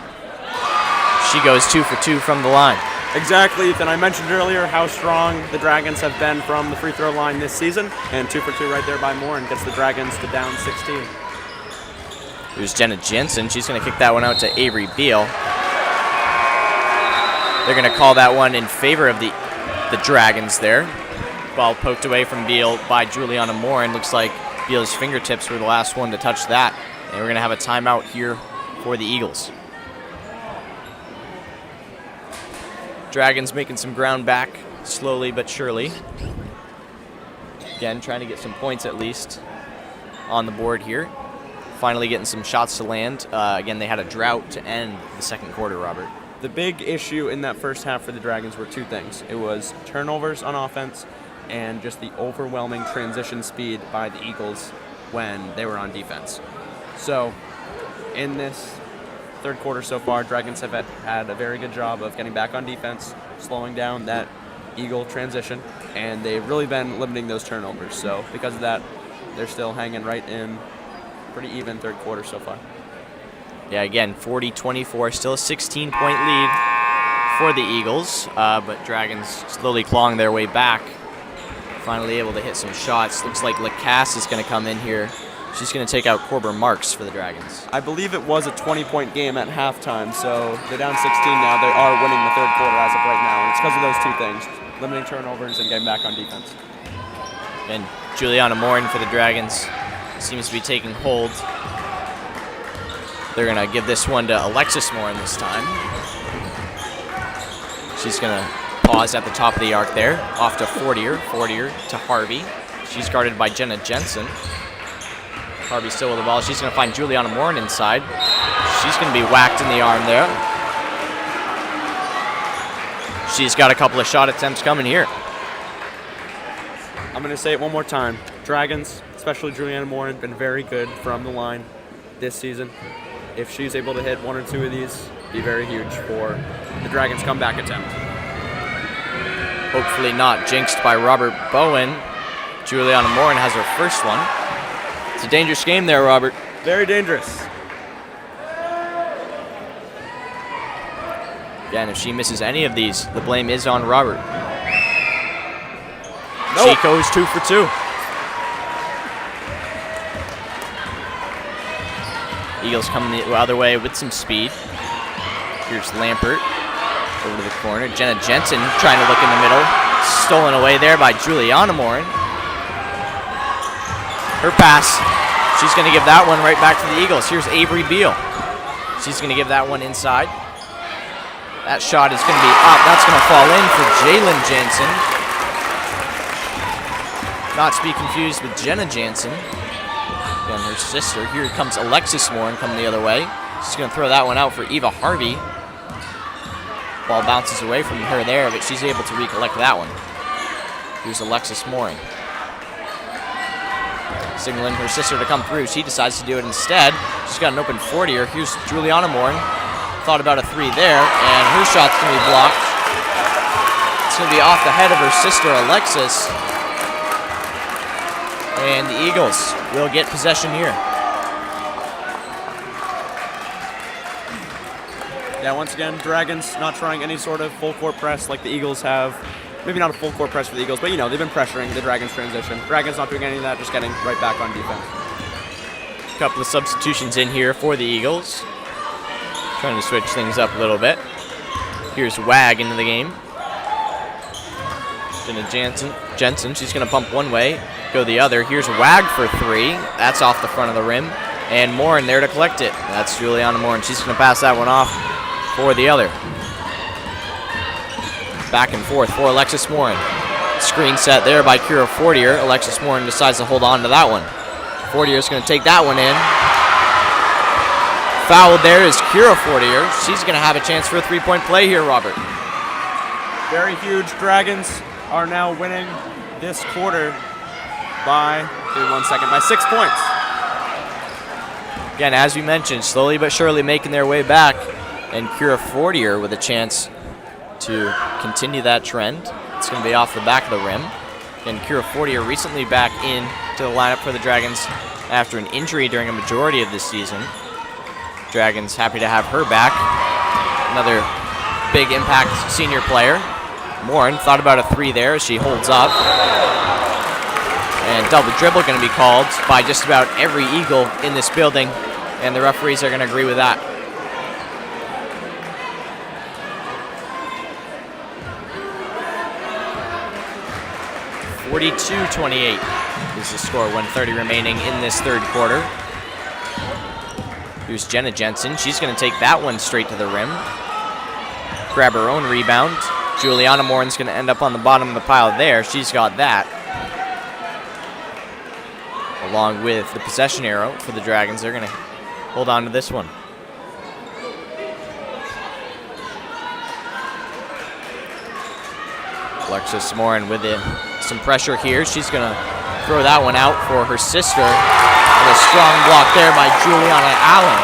Speaker 4: She goes 2 for 2 from the line.
Speaker 3: Exactly, Ethan. I mentioned earlier how strong the Dragons have been from the free throw line this season. And 2 for 2 right there by Morin gets the Dragons to down 16.
Speaker 4: Here's Jenna Jensen. She's going to kick that one out to Avery Beal. They're going to call that one in favor of the Dragons there. Ball poked away from Beal by Juliana Morin. Looks like Beal's fingertips were the last one to touch that. And we're going to have a timeout here for the Eagles. Dragons making some ground back slowly but surely. Again, trying to get some points at least on the board here. Finally getting some shots to land. Again, they had a drought to end the second quarter, Robert.
Speaker 3: The big issue in that first half for the Dragons were 2 things. It was turnovers on offense and just the overwhelming transition speed by the Eagles when they were on defense. So in this third quarter so far, Dragons have had a very good job of getting back on defense, slowing down that Eagle transition, and they've really been limiting those turnovers. So because of that, they're still hanging right in pretty even third quarter so far.
Speaker 4: Yeah, again, 40-24, still a 16-point lead for the Eagles, but Dragons slowly clawing their way back. Finally able to hit some shots. Looks like Lacasse is going to come in here. She's going to take out Corbin Marks for the Dragons.
Speaker 3: I believe it was a 20-point game at halftime, so they're down 16 now. They are winning the third quarter as of right now, and it's because of those 2 things, limiting turnovers and getting back on defense.
Speaker 4: And Juliana Morin for the Dragons seems to be taking hold. They're going to give this one to Alexis Morin this time. She's going to pause at the top of the arc there. Off to Fortier. Fortier to Harvey. She's guarded by Jenna Jensen. Harvey still with the ball. She's going to find Juliana Morin inside. She's going to be whacked in the arm there. She's got a couple of shot attempts coming here.
Speaker 3: I'm going to say it one more time. Dragons, especially Juliana Morin, been very good from the line this season. If she's able to hit one or two of these, be very huge for the Dragons' comeback attempt.
Speaker 4: Hopefully not jinxed by Robert Bowen. Juliana Morin has her first one. It's a dangerous game there, Robert.
Speaker 3: Very dangerous.
Speaker 4: Again, if she misses any of these, the blame is on Robert.
Speaker 3: Nope.
Speaker 4: She goes 2 for 2. Eagles coming the other way with some speed. Here's Lampert over to the corner. Jenna Jensen trying to look in the middle. Stolen away there by Juliana Morin. Her pass. She's going to give that one right back to the Eagles. Here's Avery Beal. She's going to give that one inside. That shot is going to be up. That's going to fall in for Jalen Jansen. Not to be confused with Jenna Jansen. Again, her sister. Here comes Alexis Morin coming the other way. She's going to throw that one out for Eva Harvey. Ball bounces away from her there, but she's able to recollect that one. Here's Alexis Morin. Signaling her sister to come through. She decides to do it instead. She's got an open 40-er. Here's Juliana Morin. Thought about a 3 there, and her shot's going to be blocked. It's going to be off the head of her sister, Alexis. And the Eagles will get possession here.
Speaker 3: Yeah, once again, Dragons not trying any sort of full court press like the Eagles have. Maybe not a full court press for the Eagles, but they've been pressuring the Dragons transition. Dragons not doing any of that, just getting right back on defense.
Speaker 4: A couple of substitutions in here for the Eagles. Trying to switch things up a little bit. Here's Wag into the game. Jenna Jensen, she's going to pump one way, go the other. Here's Wag for 3. That's off the front of the rim. And Morin there to collect it. That's Juliana Morin. She's going to pass that one off for the other. Back and forth for Alexis Morin. Screen set there by Kira Fortier. Alexis Morin decides to hold on to that one. Fortier is going to take that one in. Fouled there is Kira Fortier. She's going to have a chance for a 3-point play here, Robert.
Speaker 3: Very huge. Dragons are now winning this quarter by 6 points.
Speaker 4: Again, as we mentioned, slowly but surely making their way back. And Kira Fortier with a chance to continue that trend. It's going to be off the back of the rim. And Kira Fortier recently back into the lineup for the Dragons after an injury during a majority of this season. Dragons happy to have her back. Another big impact senior player. Morin thought about a 3 there as she holds up. And double dribble going to be called by just about every Eagle in this building. And the referees are going to agree with that. (42-28) is the score. 1:30 remaining in this third quarter. Here's Jenna Jensen. She's going to take that one straight to the rim. Grab her own rebound. Juliana Morin's going to end up on the bottom of the pile there. She's got that. Along with the possession arrow for the Dragons. They're going to hold on to this one. Alexis Morin with some pressure here. She's going to throw that one out for her sister. And a strong block there by Juliana Allen.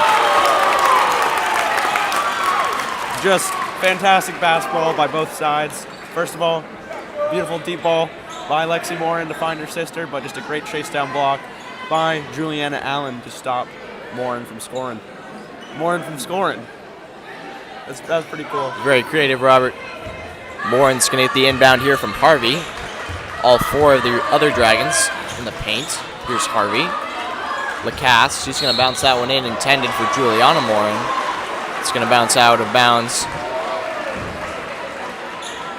Speaker 3: Just fantastic basketball by both sides. First of all, beautiful deep ball by Lexi Morin to find her sister, but just a great chase down block by Juliana Allen to stop Morin from scoring. That's pretty cool.
Speaker 4: Very creative, Robert. Morin's going to get the inbound here from Harvey. All 4 of the other Dragons in the paint. Here's Harvey. Lacasse, she's going to bounce that one in, intended for Juliana Morin. It's going to bounce out of bounds.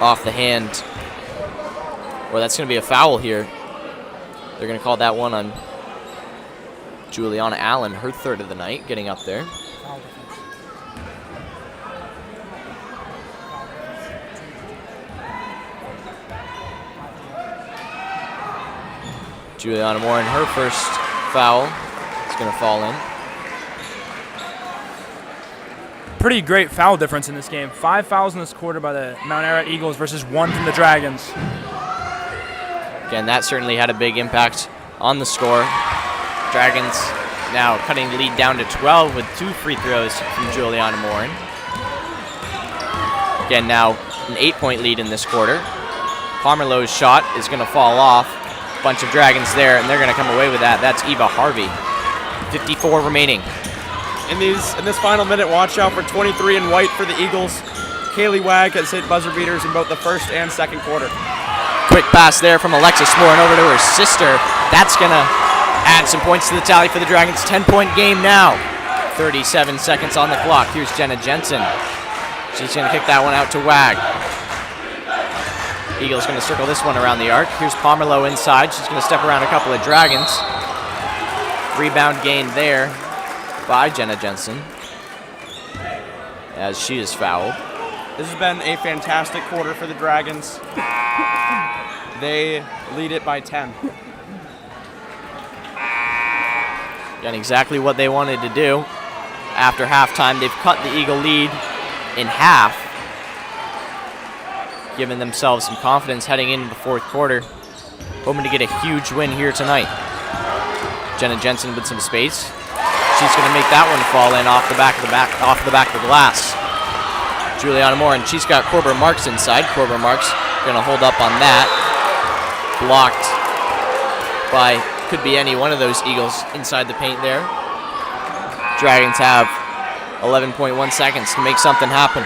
Speaker 4: Off the hand. Well, that's going to be a foul here. They're going to call that one on Juliana Allen, her 3rd of the night, getting up there. Juliana Morin, her first foul. It's going to fall in.
Speaker 5: pretty great foul difference in this game. 5 fouls in this quarter by the Mount Ararat Eagles versus 1 from the Dragons.
Speaker 4: Again, that certainly had a big impact on the score. Dragons now cutting the lead down to 12 with 2 free throws from Juliana Morin. Again, now an 8-point lead in this quarter. Pomerleau's shot is going to fall off. Bunch of Dragons there, and they're going to come away with that. That's Eva Harvey. 54 remaining.
Speaker 3: In this final minute, watch out for 23 in white for the Eagles. Kaylee Wag has hit buzzer beaters in both the first and second quarter.
Speaker 4: Quick pass there from Alexis Morin over to her sister. That's going to add some points to the tally for the Dragons. 10-point game now. 37 seconds on the clock. Here's Jenna Jensen. She's going to kick that one out to Wag. Eagles going to circle this one around the arc. Here's Pomerleau inside. She's going to step around a couple of Dragons. Rebound gain there by Jenna Jensen as she is fouled.
Speaker 3: This has been a fantastic quarter for the Dragons. They lead it by 10.
Speaker 4: Done exactly what they wanted to do. After halftime, they've cut the Eagle lead in half, giving themselves some confidence heading into the fourth quarter, hoping to get a huge win here tonight. Jenna Jensen with some space. She's going to make that one fall in off the back of the glass. Juliana Morin, she's got Corbett Marks inside. Corbett Marks going to hold up on that. Blocked by, could be any one of those Eagles inside the paint there. Dragons have 11.1 seconds to make something happen.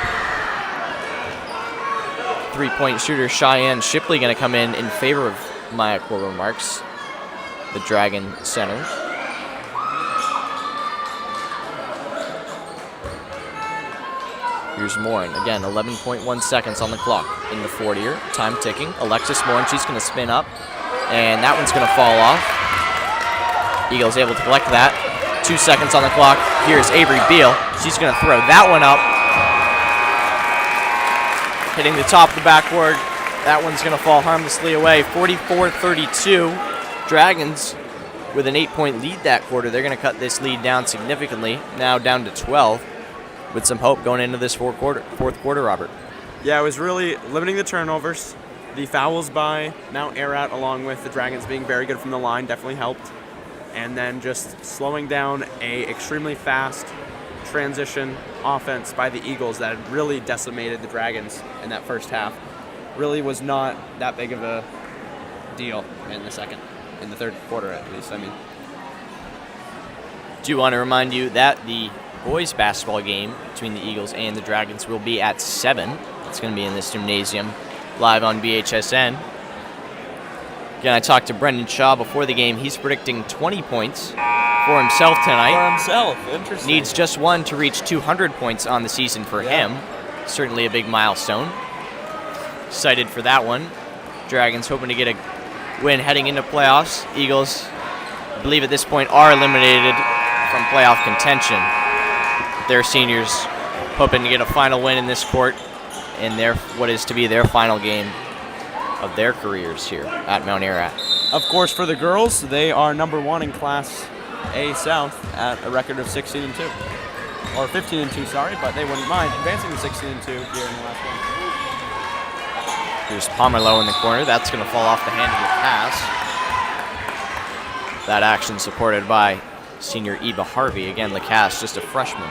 Speaker 4: 3-point shooter Cheyenne Shipley going to come in favor of Maya Corbett Marks, the Dragon center. Here's Morin. Again, 11.1 seconds on the clock in the 40-er. Time ticking. Alexis Morin, she's going to spin up, and that one's going to fall off. Eagles able to collect that. 2 seconds on the clock. Here's Avery Beal. She's going to throw that one up. Hitting the top of the backboard. That one's going to fall harmlessly away. 44-32. Dragons with an 8-point lead that quarter. They're going to cut this lead down significantly. Now down to 12. With some hope going into this fourth quarter, Robert.
Speaker 3: Yeah, it was really limiting the turnovers. The fouls by Mount Ararat, along with the Dragons being very good from the line, definitely helped. And then just slowing down a extremely fast transition offense by the Eagles that had really decimated the Dragons in that first half. Really was not that big of a deal in the third quarter at least.
Speaker 4: Do want to remind you that the boys basketball game between the Eagles and the Dragons will be at 7. It's going to be in this gymnasium, live on BHSN. Again, I talked to Brendan Shaw before the game. He's predicting 20 points for himself tonight.
Speaker 3: Interesting.
Speaker 4: Needs just 1 to reach 200 points on the season for him. Certainly a big milestone. Excited for that one. Dragons hoping to get a win heading into playoffs. Eagles, I believe at this point, are eliminated from playoff contention. Their seniors hoping to get a final win in this court in what is to be their final game of their careers here at Mount Ararat.
Speaker 3: Of course, for the girls, they are number 1 in Class A South at a record of 16-2. Or 15-2, sorry, but they wouldn't mind advancing to 16-2 here in the last game.
Speaker 4: Here's Pomerleau in the corner. That's going to fall off the hand of the pass. That action supported by senior Eva Harvey. Again, Lacasse, just a freshman.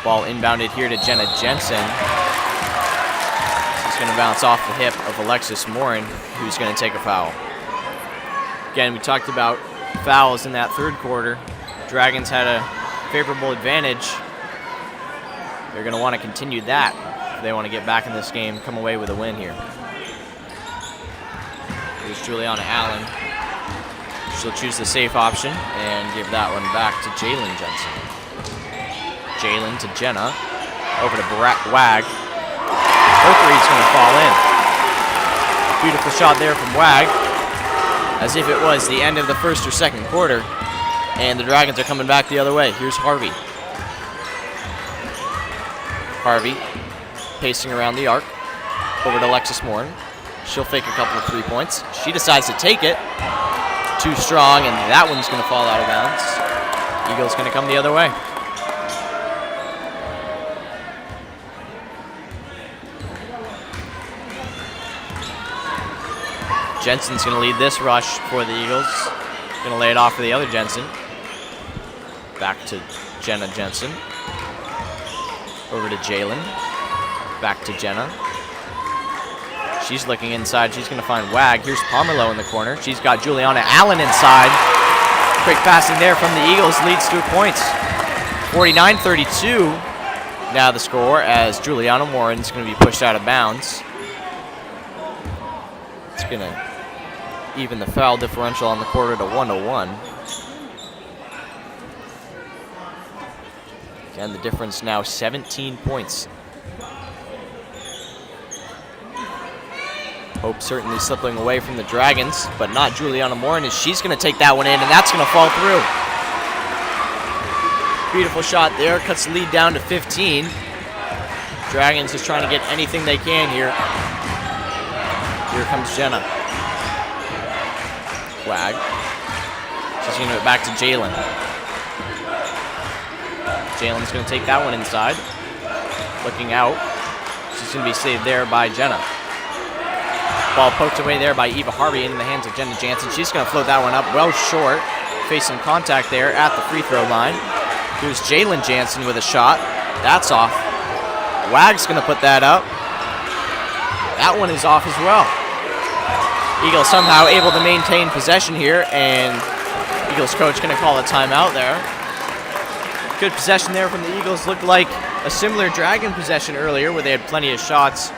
Speaker 4: Ball inbounded here to Jenna Jensen. She's going to bounce off the hip of Alexis Morin, who's going to take a foul. Again, we talked about fouls in that third quarter. Dragons had a favorable advantage. They're going to want to continue that if they want to get back in this game, come away with a win here. Here's Juliana Allen. She'll choose the safe option and give that one back to Jalen Jensen. Jalen to Jenna. Over to Wag. Her three's going to fall in. Beautiful shot there from Wag. As if it was the end of the first or second quarter. And the Dragons are coming back the other way. Here's Harvey. Harvey pacing around the arc. Over to Alexis Morin. She'll fake a couple of 3 points. She decides to take it. too strong, and that one's going to fall out of bounds. Eagles going to come the other way. Jensen's going to lead this rush for the Eagles. Going to lay it off for the other Jensen. Back to Jenna Jensen. Over to Jalen. Back to Jenna. She's looking inside. She's going to find Wag. Here's Pomerleau in the corner. She's got Juliana Allen inside. Quick passing there from the Eagles leads to points. 49-32. Now the score as Juliana Warren's going to be pushed out of bounds. It's going to even the foul differential on the quarter to 1-1. Again, the difference now 17 points. Hope certainly slipping away from the Dragons, but not Juliana Morin, as she's going to take that one in, and that's going to fall through. Beautiful shot there, cuts the lead down to 15. Dragons just trying to get anything they can here. Here comes Jenna. Wag. She's going to get back to Jalen. Jalen's going to take that one inside. Looking out. She's going to be saved there by Jenna. Ball poked away there by Eva Harvey into the hands of Jenna Jansen. She's going to float that one up well short. Face some contact there at the free throw line. Here's Jalen Jansen with a shot. That's off. Wag's going to put that up. That one is off as well. Eagles somehow able to maintain possession here, and Eagles coach going to call a timeout there. Good possession there from the Eagles. Looked like a similar Dragon possession earlier where they had plenty of shots.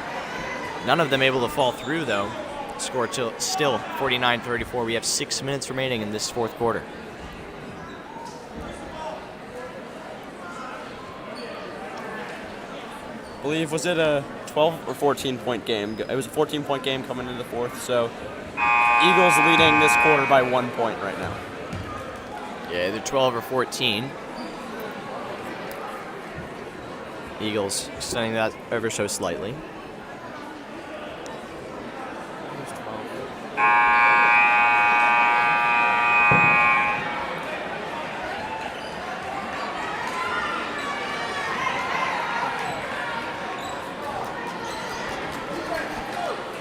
Speaker 4: None of them able to fall through, though. Score still 49-34. We have 6 minutes remaining in this fourth quarter.
Speaker 3: I believe, was it a 12 or 14-point game? It was a 14-point game coming into the fourth, so Eagles leading this quarter by 1 point right now.
Speaker 4: Yeah, either 12 or 14. Eagles extending that ever so slightly.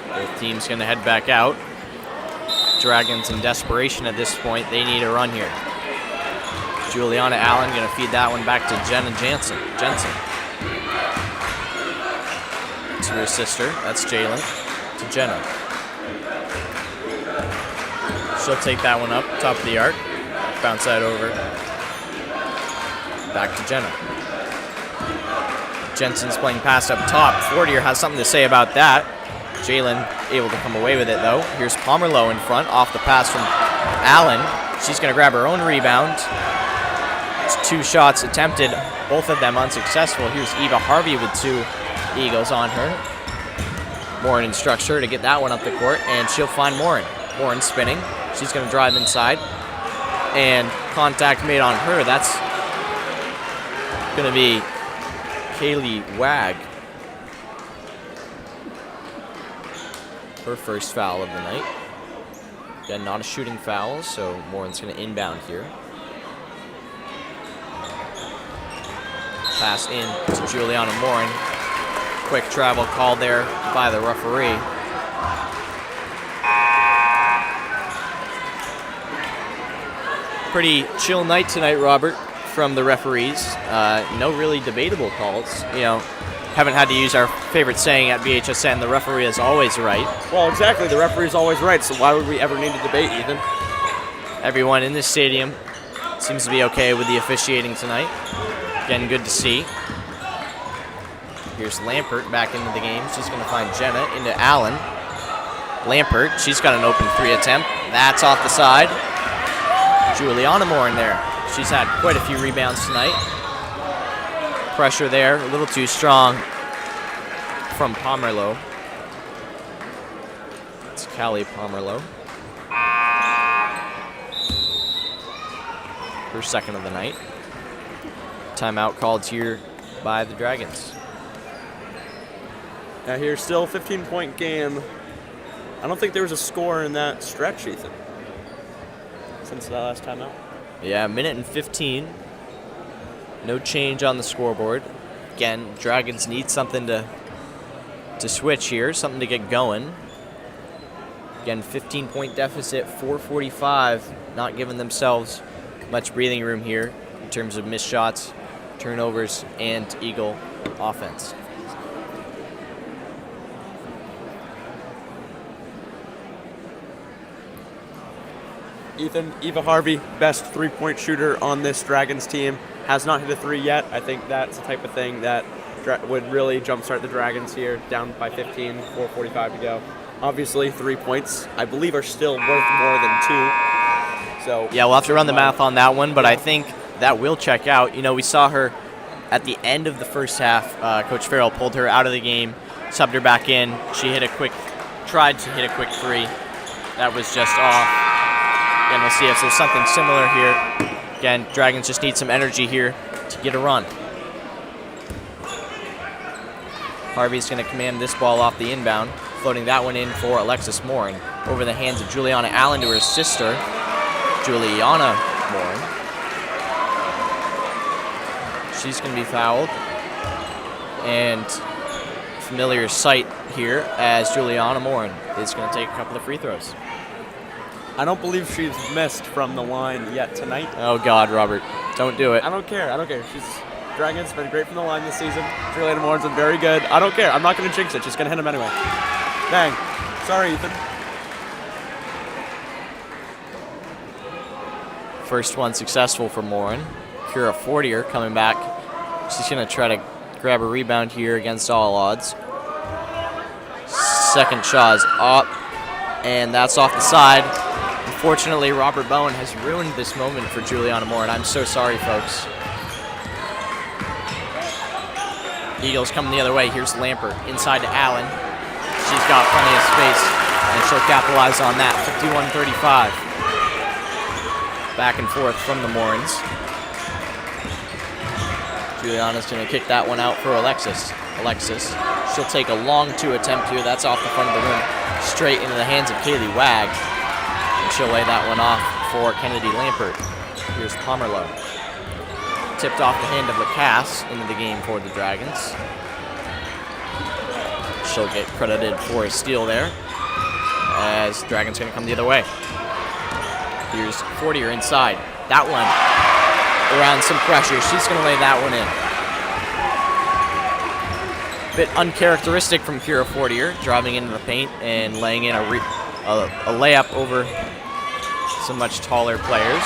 Speaker 4: Both teams going to head back out. Dragons in desperation at this point. They need a run here. Juliana Allen going to feed that one back to Jenna Jensen. To her sister. That's Jalen. To Jenna. She'll take that one up, top of the arc. Bounce that over. Back to Jenna. Jensen's playing pass up top. Fortier has something to say about that. Jalen able to come away with it, though. Here's Pomerleau in front, off the pass from Allen. She's going to grab her own rebound. It's 2 shots attempted, both of them unsuccessful. Here's Eva Harvey with 2 Eagles on her. Morin instructs her to get that one up the court, and she'll find Morin. Morin spinning. She's going to drive inside, and contact made on her. That's going to be Kaylee Wag. Her first foul of the night. Again, not a shooting foul, so Morin's going to inbound here. Pass in to Juliana Morin. Quick travel called there by the referee. Pretty chill night tonight, Robert, from the referees. No really debatable calls. You know, haven't had to use our favorite saying at BHSN, the referee is always right.
Speaker 3: Well, exactly. The referee is always right, so why would we ever need to debate, Ethan?
Speaker 4: Everyone in this stadium seems to be okay with the officiating tonight. Again, good to see. Here's Lampert back into the game. She's going to find Jenna into Allen. Lampert, she's got an open 3 attempt. That's off the side. Juliana Morin there. She's had quite a few rebounds tonight. Pressure there, a little too strong from Pomerleau. It's Callie Pomerleau. Her second of the night. Timeout called here by the Dragons.
Speaker 3: Now here's still a 15-point game. I don't think there was a score in that stretch, Ethan. since the last time out.
Speaker 4: Yeah, 1:15. No change on the scoreboard. Again, Dragons need something to switch here, something to get going. Again, 15-point deficit, 4:45, not giving themselves much breathing room here in terms of missed shots, turnovers, and Eagle offense.
Speaker 3: Ethan, Eva Harvey, best three-point shooter on this Dragons team, has not hit a three yet. I think that's the type of thing that would really jumpstart the Dragons here, down by 15, 4:45 to go. Obviously, 3 points, I believe, are still worth more than 2. So
Speaker 4: yeah, we'll have to run the math on that one, but I think that will check out. You know, we saw her at the end of the first half. Coach Farrell pulled her out of the game, subbed her back in. She tried to hit a quick three. That was just off. Again, we'll see if there's something similar here. Again, Dragons just need some energy here to get a run. Harvey's going to command this ball off the inbound, floating that one in for Alexis Morin. Over the hands of Juliana Allen to her sister, Juliana Morin. She's going to be fouled. And familiar sight here as Juliana Morin is going to take a couple of free throws.
Speaker 3: I don't believe she's missed from the line yet tonight.
Speaker 4: Oh, God, Robert. Don't do it.
Speaker 3: I don't care. Dragons been great from the line this season. Juliana Morin's been very good. I don't care. I'm not going to jinx it. She's going to hit him anyway. Dang. Sorry, Ethan.
Speaker 4: First one successful for Morin. Kira Fortier coming back. She's going to try to grab a rebound here against all odds. Second shot is up, and that's off the side. Unfortunately, Robert Bowen has ruined this moment for Juliana Morin. I'm so sorry, folks. Eagles coming the other way. Here's Lampert inside to Allen. She's got plenty of space, and she'll capitalize on that. 51-35. Back and forth from the Morins. Juliana's going to kick that one out for Alexis. She'll take a long two attempt here. That's off the front of the rim, straight into the hands of Kaylee Wag. And she'll lay that one off for Kennedy Lampert. Here's Pomerleau. Tipped off the hand of Lacasse into the game for the Dragons. She'll get credited for a steal there, as Dragons going to come the other way. Here's Fortier inside. That one around some pressure. She's going to lay that one in. Bit uncharacteristic from Kira Fortier, driving into the paint and laying in a layup over some much taller players.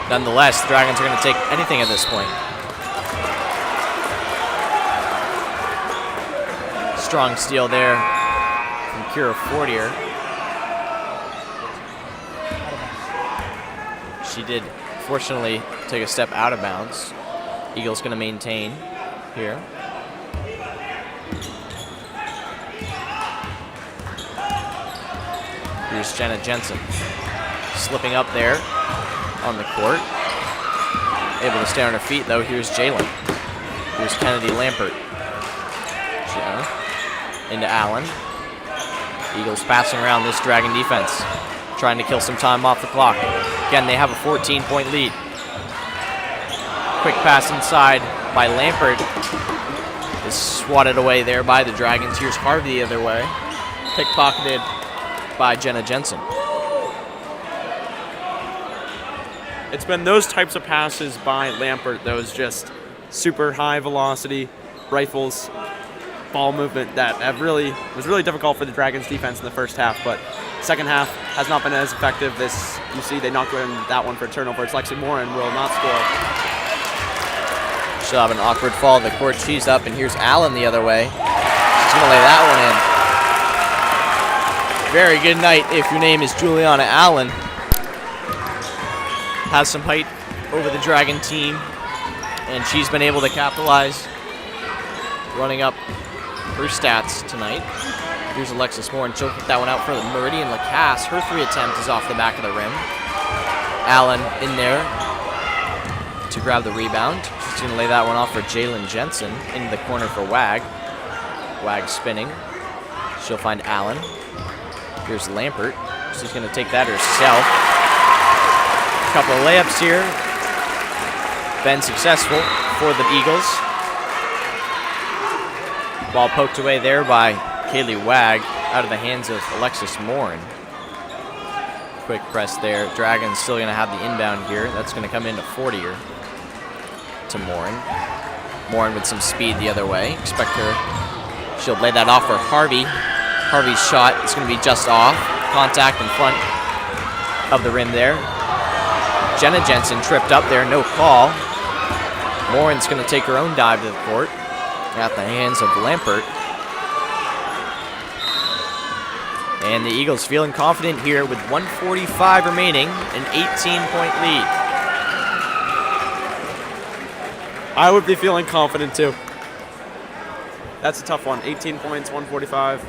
Speaker 4: Nonetheless, the Dragons are going to take anything at this point. Strong steal there from Kira Fortier. She did, fortunately, take a step out of bounds. Eagles going to maintain here. Here's Jenna Jensen. Slipping up there on the court. Able to stay on her feet, though. Here's Jalen. Here's Kennedy Lampert. Jenna into Allen. Eagles passing around this Dragon defense, trying to kill some time off the clock. Again, they have a 14-point lead. Quick pass inside by Lampert. Is swatted away there by the Dragons. Here's Harvey the other way. Pickpocketed by Jenna Jensen.
Speaker 3: It's been those types of passes by Lampert, those just super high velocity rifles, ball movement that was really difficult for the Dragons defense in the first half, but second half has not been as effective. You see they knocked in that one for a turnover. It's Lexi Morin will not score.
Speaker 4: She'll have an awkward fall of the court. She's up, and here's Allen the other way. She's going to lay that one in. Very good night if your name is Juliana Allen. Has some height over the Dragon team, and she's been able to capitalize, running up her stats tonight. Here's Alexis Moore, and she'll kick that one out for the Meridian Lacasse. Her three attempt is off the back of the rim. Allen in there to grab the rebound. She's going to lay that one off for Jalen Jensen into the corner for Wag. Wag spinning. She'll find Allen. Here's Lampert. She's going to take that herself. Couple of layups here. Been successful for the Eagles. Ball poked away there by Kaylee Wag out of the hands of Alexis Morin. Quick press there. Dragons still going to have the inbound here. That's going to come into 40er to Morin. Morin with some speed the other way. Expect her. She'll lay that off for Harvey. Harvey's shot is going to be just off. Contact in front of the rim there. Jenna Jensen tripped up there. No call. Morin's going to take her own dive to the court at the hands of Lampert. And the Eagles feeling confident here with 1:45 remaining, an 18-point lead.
Speaker 3: I would be feeling confident too. That's a tough one. 18 points, 145.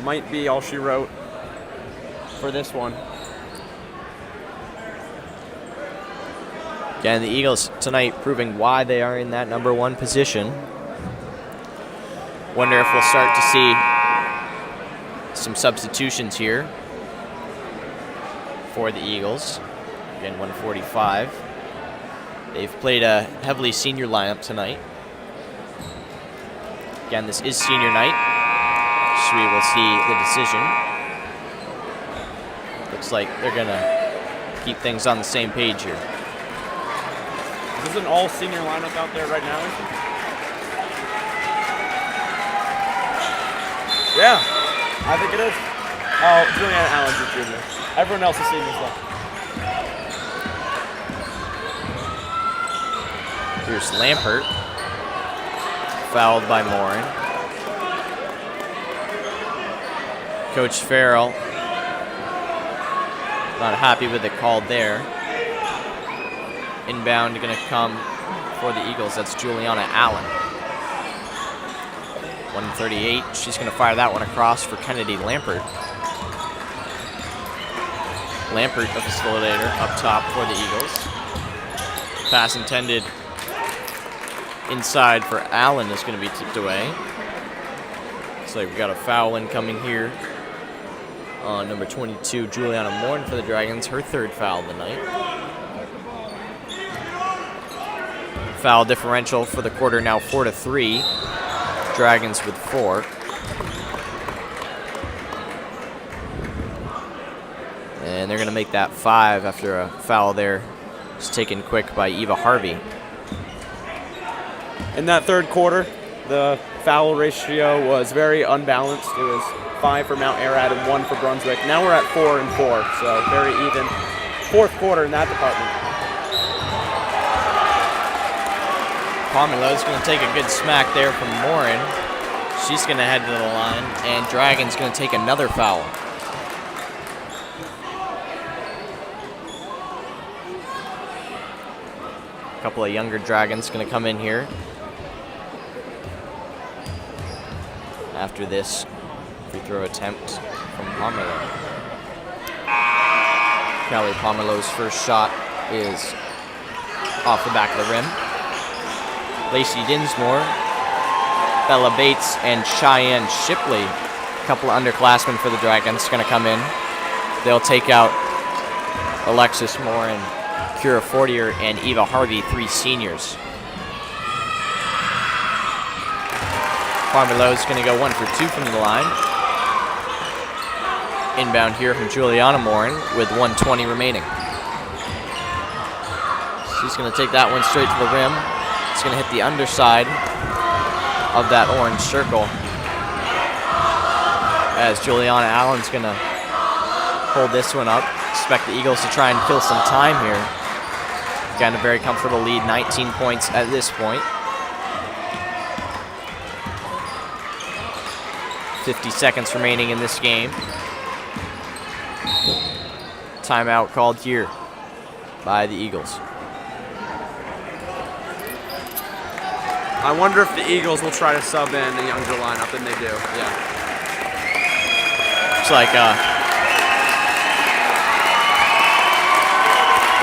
Speaker 3: Might be all she wrote for this one.
Speaker 4: Again, the Eagles tonight proving why they are in that number 1 position. Wonder if we'll start to see some substitutions here for the Eagles. Again, 145. They've played a heavily senior lineup tonight. Again, this is senior night, so we will see the decision. Looks like they're gonna keep things on the same page here.
Speaker 3: Is this an all-senior lineup out there right now? Yeah, I think it is. Oh, Juliana Allen's a junior. Everyone else is seniors though.
Speaker 4: Here's Lampert. Fouled by Morin. Coach Farrell not happy with the call there. Inbound going to come for the Eagles. That's Juliana Allen. 138. She's going to fire that one across for Kennedy Lampert. Lampert, the facilitator, up top for the Eagles. Pass intended inside for Allen is going to be tipped away. Looks like we've got a foul incoming here on number 22, Juliana Morin for the Dragons, her 3rd foul of the night. Foul differential for the quarter now 4-3. Dragons with 4. And they're going to make that 5 after a foul there. It's taken quick by Eva Harvey.
Speaker 3: In that 3rd quarter, the foul ratio was very unbalanced. It was 5 for Mount Ararat and 1 for Brunswick. Now we're at 4 and 4, so very even. 4th quarter in that department.
Speaker 4: Pomerleau's going to take a good smack there from Morin. She's going to head to the line, and Dragon's going to take another foul. A couple of younger Dragons going to come in here after this free throw attempt from Pomerleau. Kelly Pomerleau's first shot is off the back of the rim. Lacey Dinsmore, Bella Bates, and Cheyenne Shipley, a couple of underclassmen for the Dragons, going to come in. They'll take out Alexis Morin, Kira Fortier, and Eva Harvey, 3 seniors. Pomerleau's going to go 1 for 2 from the line. Inbound here from Juliana Morin with 1:20 remaining. She's going to take that one straight to the rim. It's going to hit the underside of that orange circle as Juliana Allen's going to hold this one up. Expect the Eagles to try and kill some time here. Again, a very comfortable lead, 19 points at this point. 50 seconds remaining in this game. Timeout called here by the Eagles.
Speaker 3: I wonder if the Eagles will try to sub in a younger lineup, and they do. Yeah.
Speaker 4: It's like,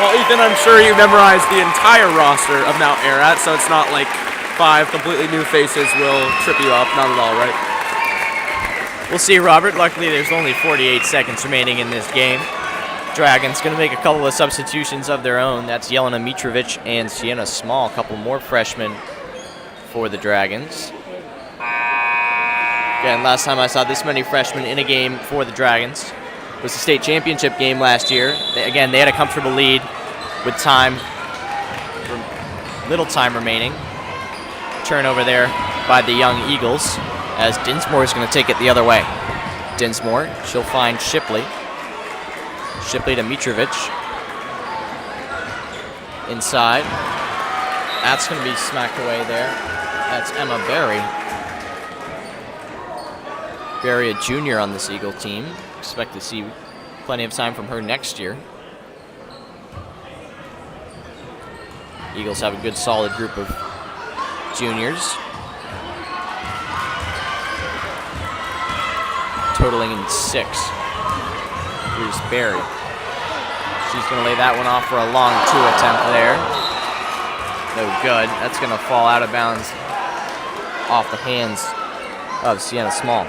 Speaker 3: well, Ethan, I'm sure you memorized the entire roster of Mount Ararat, so it's not like 5 completely new faces will trip you up. Not at all, right?
Speaker 4: We'll see, Robert. Luckily, there's only 48 seconds remaining in this game. Dragons going to make a couple of substitutions of their own. That's Jelena Mitrovic and Sienna Small, a couple more freshmen for the Dragons. Again, last time I saw this many freshmen in a game for the Dragons was the state championship game last year. They had a comfortable lead with little time remaining. Turnover there by the young Eagles as Dinsmore is going to take it the other way. Dinsmore, she'll find Shipley. Shipley to Mitrovic. Inside. That's going to be smacked away there. That's Emma Berry. Berry, a junior on this Eagle team. Expect to see plenty of time from her next year. Eagles have a good, solid group of juniors. Totaling in 6. Here's Berry. She's going to lay that one off for a long 2 attempt there. No good. That's going to fall out of bounds off the hands of Sienna Small.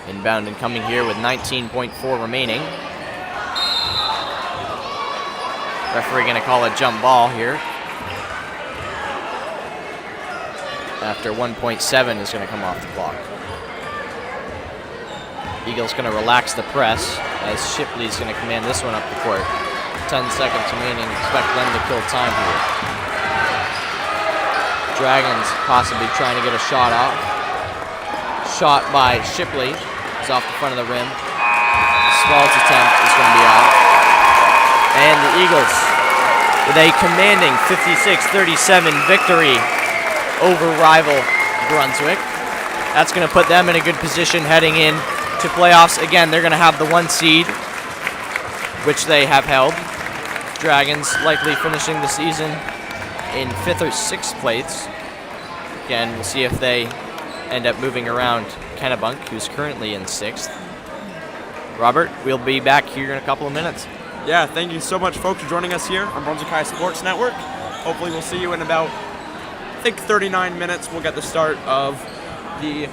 Speaker 4: Inbound and coming here with 19.4 remaining. Referee going to call a jump ball here. After 1.7 is going to come off the clock. Eagles going to relax the press as Shipley's going to command this one up the court. 10 seconds remaining. Expect them to kill time here. Dragons possibly trying to get a shot off. Shot by Shipley. It's off the front of the rim. Small's attempt is going to be out. And the Eagles with a commanding 56-37 victory over rival Brunswick. That's going to put them in a good position heading in to playoffs. Again, they're going to have the 1 seed, which they have held. Dragons likely finishing the season in 5th or 6th place. Again, we'll see if they end up moving around Kennebunk, who's currently in 6th. Robert, we'll be back here in a couple of minutes.
Speaker 3: Yeah, thank you so much, folks, for joining us here on Brunswick High Sports Network. Hopefully we'll see you in about, I think, 39 minutes. We'll get the start of the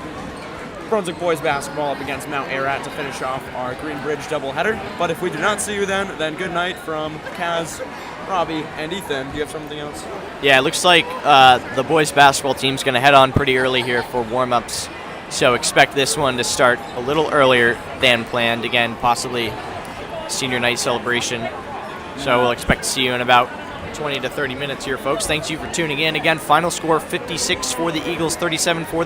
Speaker 3: Brunswick boys basketball up against Mount Ararat to finish off our Green Bridge doubleheader. But if we do not see you then good night from Caz, Robbie, and Ethan. Do you have something else?
Speaker 4: Yeah, it looks like the boys basketball team's going to head on pretty early here for warm-ups. So expect this one to start a little earlier than planned. Again, possibly senior night celebration. So we'll expect to see you in about 20 to 30 minutes here, folks. Thanks you for tuning in. Again, final score 56 for the Eagles, 37 for the